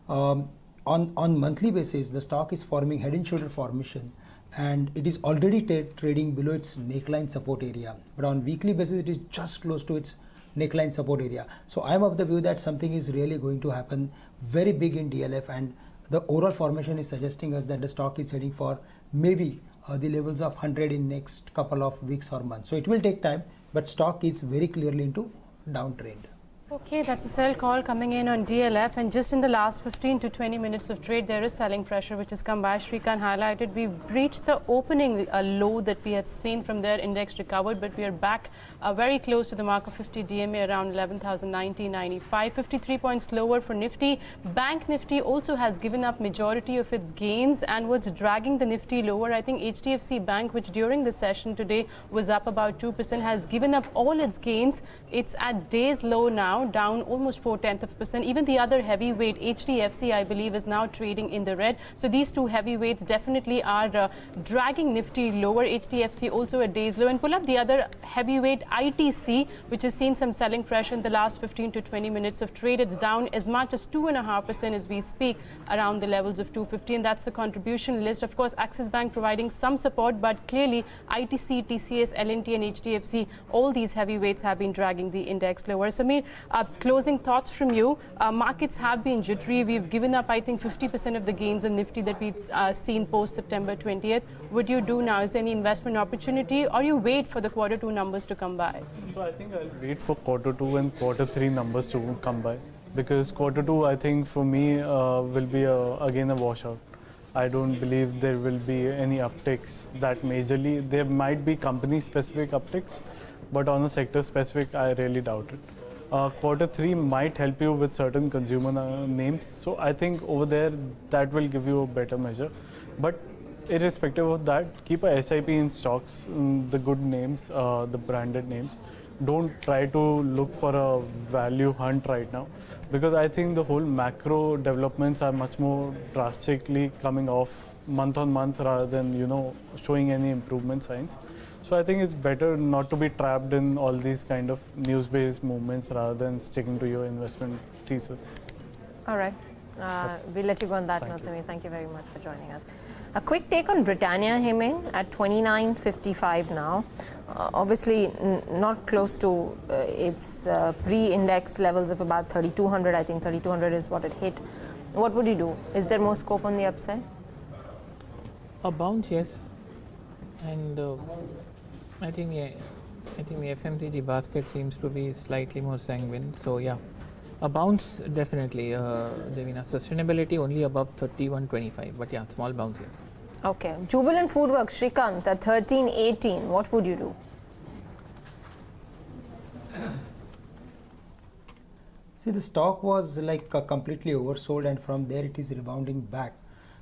On monthly basis, the stock is forming head and shoulder formation, and it is already trading below its neckline support area. But on weekly basis, it is just close to its neckline support area. So I'm of the view that something is really going to happen very big in DLF, and the overall formation is suggesting us that the stock is heading for maybe the levels of 100 in next couple of weeks or months. So it will take time, but stock is very clearly into downtrend. Okay, that's a sell call coming in on DLF, and just in the last 15 to 20 minutes of trade, there is selling pressure which has come by. Shrikant highlighted we've breached the opening low that we had seen. From there, index recovered, but we are back very close to the mark of 50 DMA around 11,090.95, 53 points lower for Nifty. Bank Nifty also has given up majority of its gains, and what's dragging the Nifty lower, I think Hdfc Bank, which during the session today was up about 2%, has given up all its gains. It's at day's low now. now, down almost 0.4%. Even the other heavyweight, Hdfc, I believe, is now trading in the red. So these two heavyweights definitely are dragging Nifty lower. Hdfc also at day's low. And pull up the other heavyweight, ITC, which has seen some selling pressure in the last 15 to 20 minutes of trade. It's down as much as 2.5% as we speak, around the levels of 250. And that's the contribution list. Of course, Axis Bank providing some support, but clearly ITC, TCS, L&T and Hdfc, all these heavyweights have been dragging the index lower. Samir, closing thoughts from you. Markets have been jittery. We've given up, I think, 50% of the gains on Nifty that we've seen post September 20th. What do you do now? Is there any investment opportunity, or you wait for the Q2 numbers to come by? So I think I'll wait for Q2 and Q3 numbers to come by, because Q2, I think for me, will be again a washout. I don't believe there will be any upticks that majorly. There might be company-specific upticks, but on a sector-specific, I really doubt it. Q3 might help you with certain consumer names. So I think over there, that will give you a better measure. But irrespective of that, keep a SIP in stocks, the good names, the branded names. Don't try to look for a value hunt right now, because I think the whole macro developments are much more drastically coming off month on month rather than, showing any improvement signs. So I think it's better not to be trapped in all these kind of news-based movements rather than sticking to your investment thesis. All right. We'll let you go on that note, Samir. Thank you very much for joining us. A quick take on Britannia, Heming, at 29.55 now. Obviously, not close to its pre-index levels of about 3,200. I think 3,200 is what it hit. What would you do? Is there more scope on the upside? A bounce, yes. And I think the FMCG basket seems to be slightly more sanguine. So yeah, a bounce definitely. Devina, sustainability only above 31.25, but yeah, small bounce, yes. Okay. Jubilant Foodworks, Shrikant at 13.18. What would you do? See, the stock was like completely oversold, and from there it is rebounding back.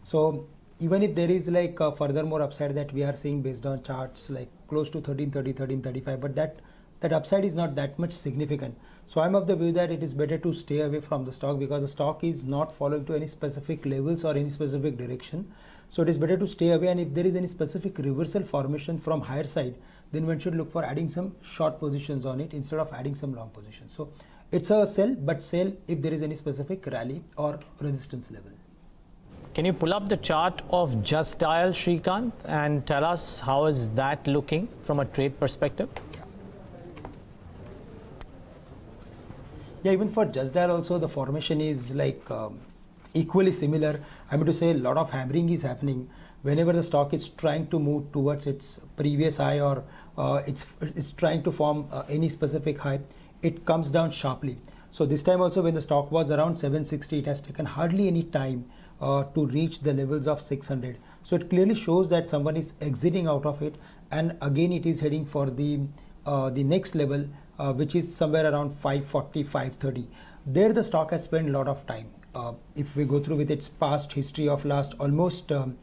So even if there is like further more upside that we are seeing based on charts like close to 1330, 1335, but that upside is not that much significant. So I'm of the view that it is better to stay away from the stock, because the stock is not following to any specific levels or any specific direction. So it is better to stay away, and if there is any specific reversal formation from higher side, then one should look for adding some short positions on it instead of adding some long positions. So it's a sell, but sell if there is any specific rally or resistance level. Can you pull up the chart of Just Dial, Shrikant, and tell us how is that looking from a trade perspective? Yeah, even for Just Dial also the formation is like equally similar. I mean to say a lot of hammering is happening whenever the stock is trying to move towards its previous high, or it's trying to form any specific high, it comes down sharply. So this time also when the stock was around 760, it has taken hardly any time to reach the levels of 600. So it clearly shows that someone is exiting out of it, and again it is heading for the next level, which is somewhere around 540, 530. There the stock has spent a lot of time. If we go through with its past history of last almost 2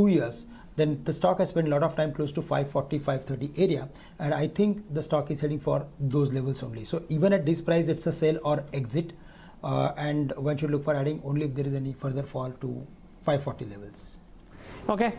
years, then the stock has spent a lot of time close to 540, 530 area, and I think the stock is heading for those levels only. So even at this price, it's a sell or exit, and one should look for adding only if there is any further fall to 540 levels. Okay,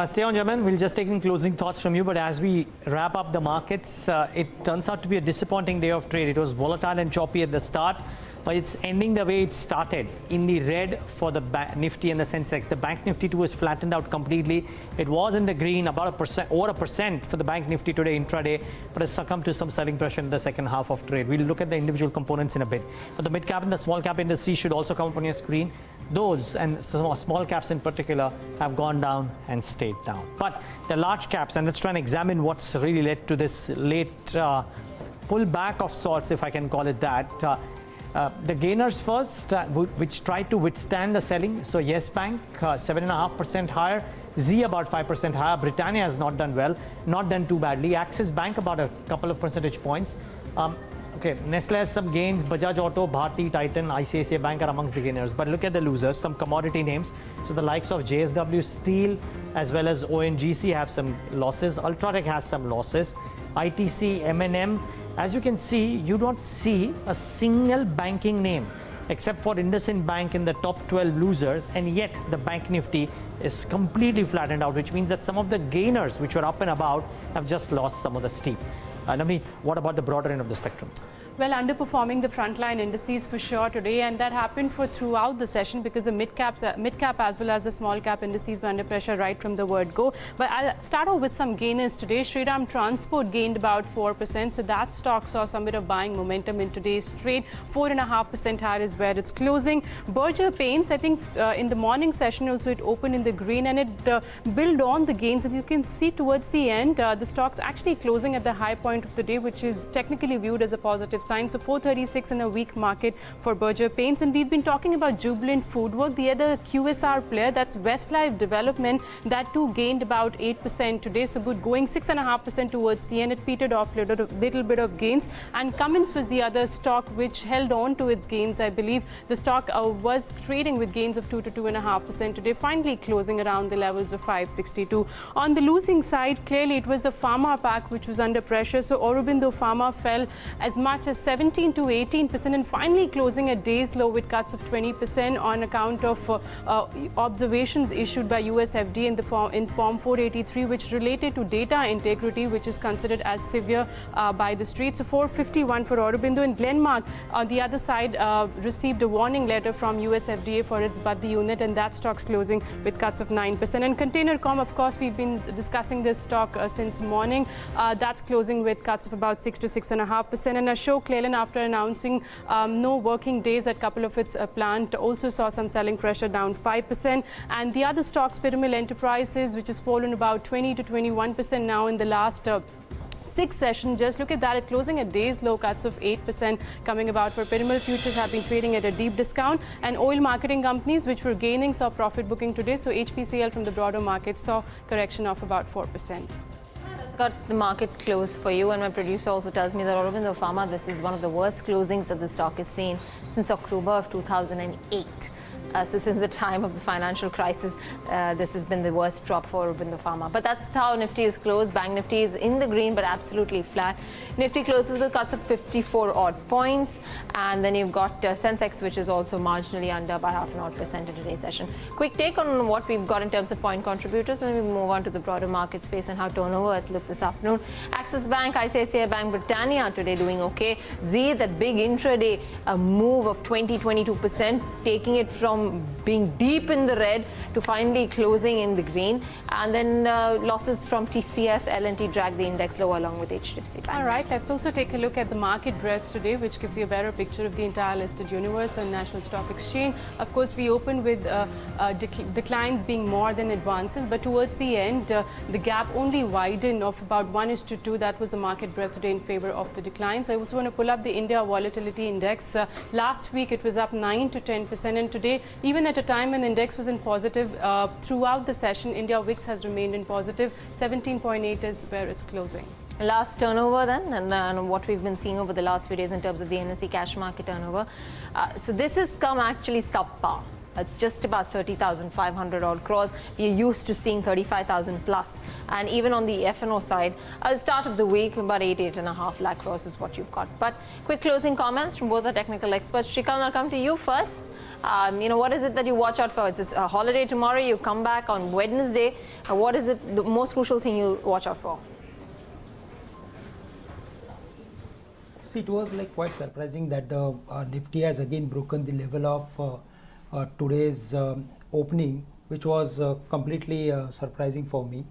stay on, gentlemen. We'll just take in closing thoughts from you. But as we wrap up the markets, it turns out to be a disappointing day of trade. It was volatile and choppy at the start, but it's ending the way it started, in the red for the Nifty and the Sensex. The Bank Nifty too was flattened out completely. It was in the green, about over a percent for the Bank Nifty today intraday, but has succumbed to some selling pressure in the second half of trade. We'll look at the individual components in a bit. But the mid cap and the small cap indices should also come up on your screen. Those, and small caps in particular, have gone down and stayed down. But the large caps, and let's try and examine what's really led to this late pullback of sorts, if I can call it that. The gainers first, which tried to withstand the selling. So Yes Bank, 7.5% higher. Z about 5% higher. Britannia has not done well, not done too badly. Axis Bank about a couple of percentage points. Okay, Nestle has some gains. Bajaj Auto, Bharti, Titan, ICICI Bank are amongst the gainers. But look at the losers, some commodity names. So the likes of JSW Steel as well as ONGC have some losses. Ultratech has some losses. ITC, M&M, As you can see, you don't see a single banking name except for IndusInd Bank in the top 12 losers, and yet the Bank Nifty is completely flattened out, which means that some of the gainers which were up and about have just lost some of the steep. Navneet, what about the broader end of the spectrum? Well, underperforming the frontline indices for sure today, and that happened for throughout the session because the mid-cap as well as the small-cap indices were under pressure right from the word go. But I'll start off with some gainers today. Shriram Transport gained about 4%, so that stock saw some bit of buying momentum in today's trade. 4.5% higher is where it's closing. Berger Paints, I think in the morning session also it opened in the green and it built on the gains, and you can see towards the end the stock's actually closing at the high point of the day, which is technically viewed as a positive sign. So 436 in a weak market for Berger Paints. And we've been talking about Jubilant Foodwork, the other QSR player, that's Westlife Development, that too gained about 8% today. So good going, 6.5% towards the end. It petered off a little bit of gains. And Cummins was the other stock which held on to its gains, I believe. The stock was trading with gains of 2 to 2.5% today, finally closing around the levels of 562. On the losing side, clearly it was the pharma pack which was under pressure. So Aurobindo Pharma fell as much as 17 to 18% and finally closing at day's low with cuts of 20% on account of observations issued by US FDA in Form 483, which related to data integrity, which is considered as severe by the street. So 451 for Aurobindo, and Glenmark on the other side received a warning letter from US FDA for its Buddy unit, and that stock's closing with cuts of 9%. And ContainerCom, of course, we've been discussing this stock since morning. That's closing with cuts of about 6 to 6.5%. And Ashok Leyland, after announcing no working days at a couple of its plant, also saw some selling pressure, down 5%. And the other stocks, Piramal Enterprises, which has fallen about 20 to 21% now in the last 6 sessions. Just look at that, it closing at days low, cuts of 8% coming about for Piramal. Futures have been trading at a deep discount, and oil marketing companies which were gaining saw profit booking today. So HPCL from the broader market saw correction of about 4%. Got the market close for you, and my producer also tells me that Aurobindo Pharma, this is one of the worst closings that the stock has seen since October of 2008. So since the time of the financial crisis, this has been the worst drop for Aurobindo Pharma. But that's how Nifty is closed. Bank Nifty is in the green, but absolutely flat. Nifty closes with cuts of 54 odd points. And then you've got Sensex, which is also marginally under by 0.5% in today's session. Quick take on what we've got in terms of point contributors, and we move on to the broader market space and how turnover has looked this afternoon. Axis Bank, ICICI Bank, Britannia today doing okay. Z, that big intraday move of 22%, taking it from being deep in the red to finally closing in the green. And then losses from TCS, L&T dragged the index lower along with Hdfc Bank. All right, let's also take a look at the market breadth today, which gives you a better picture of the entire listed universe on National Stock Exchange. Of course, we opened with declines being more than advances, but towards the end, the gap only widened of about 1:2. That was the market breadth today in favor of the declines. I also want to pull up the India Volatility Index. Last week, it was up 9 to 10%, and today, even at a time when the index was in positive throughout the session, India VIX has remained in positive. 17.8 is where it's closing. Last turnover then, and what we've been seeing over the last few days in terms of the NSE cash market turnover. So this has come actually subpar. Just about 30,500 odd crores. We're used to seeing 35,000 plus. And even on the F&O side, at the start of the week, about 8.5 lakh crores is what you've got. But quick closing comments from both the technical experts. Shrikant, I'll come to you first. What is it that you watch out for? It's a holiday tomorrow. You come back on Wednesday. What is it, the most crucial thing you watch out for? See, it was quite surprising that the Nifty has again broken the level of today's opening, which was completely surprising for me.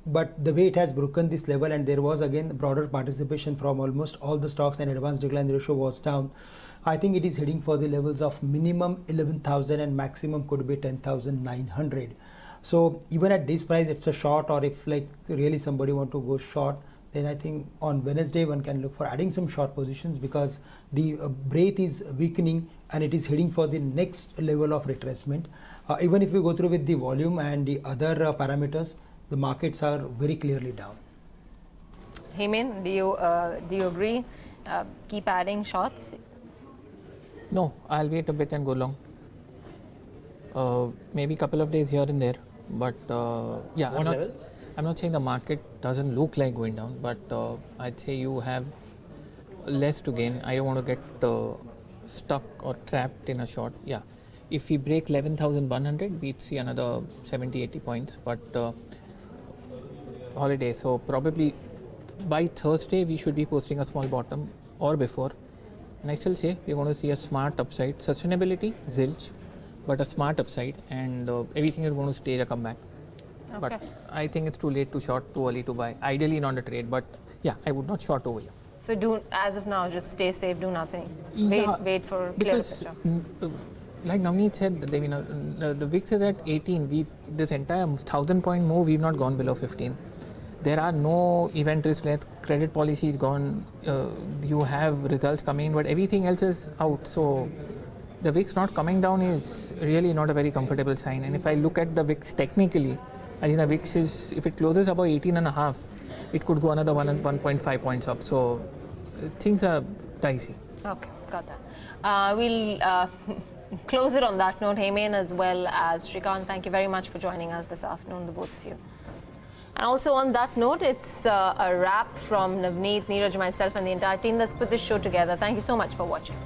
But the way it has broken this level, and there was again broader participation from almost all the stocks, and advanced decline ratio was down. I think it is heading for the levels of minimum 11,000 and maximum could be 10,900. So even at this price, it's a short, or if really somebody want to go short, then I think on Wednesday one can look for adding some short positions, because the breadth is weakening and it is heading for the next level of retracement. Even if we go through with the volume and the other parameters, the markets are very clearly down. Heyman, do you agree? Keep adding shorts? No, I'll wait a bit and go long. Maybe a couple of days here and there, but yeah. What levels? I'm not saying the market doesn't look like going down, but I'd say you have less to gain. I don't want to get stuck or trapped in a short. Yeah, if we break 11,100, we'd see another 70-80 points, but holiday, so probably by Thursday we should be posting a small bottom or before, and I still say we're going to see a smart upside. Sustainability, zilch, but a smart upside, and everything is going to stage a comeback. Okay. But I think it's too late to short, too early to buy. Ideally not a trade, but yeah, I would not short over here. So do, as of now, just stay safe, do nothing. Yeah, Wait for clear because picture. like Navneet said, the VIX is at 18. This entire 1,000-point move, we've not gone below 15. There are no event risk left. Credit policy is gone. You have results coming in, but everything else is out. So the VIX not coming down is really not a very comfortable sign. And if I look at the VIX technically, I think the VIX is, if it closes above 18.5, it could go another 1.5 points up. So things are dicey. Okay, got that. We'll close it on that note. Heyman as well as Shrikant, thank you very much for joining us this afternoon, the both of you. And also on that note, it's a wrap from Navneet, Neeraj, myself and the entire team that's put this show together. Thank you so much for watching.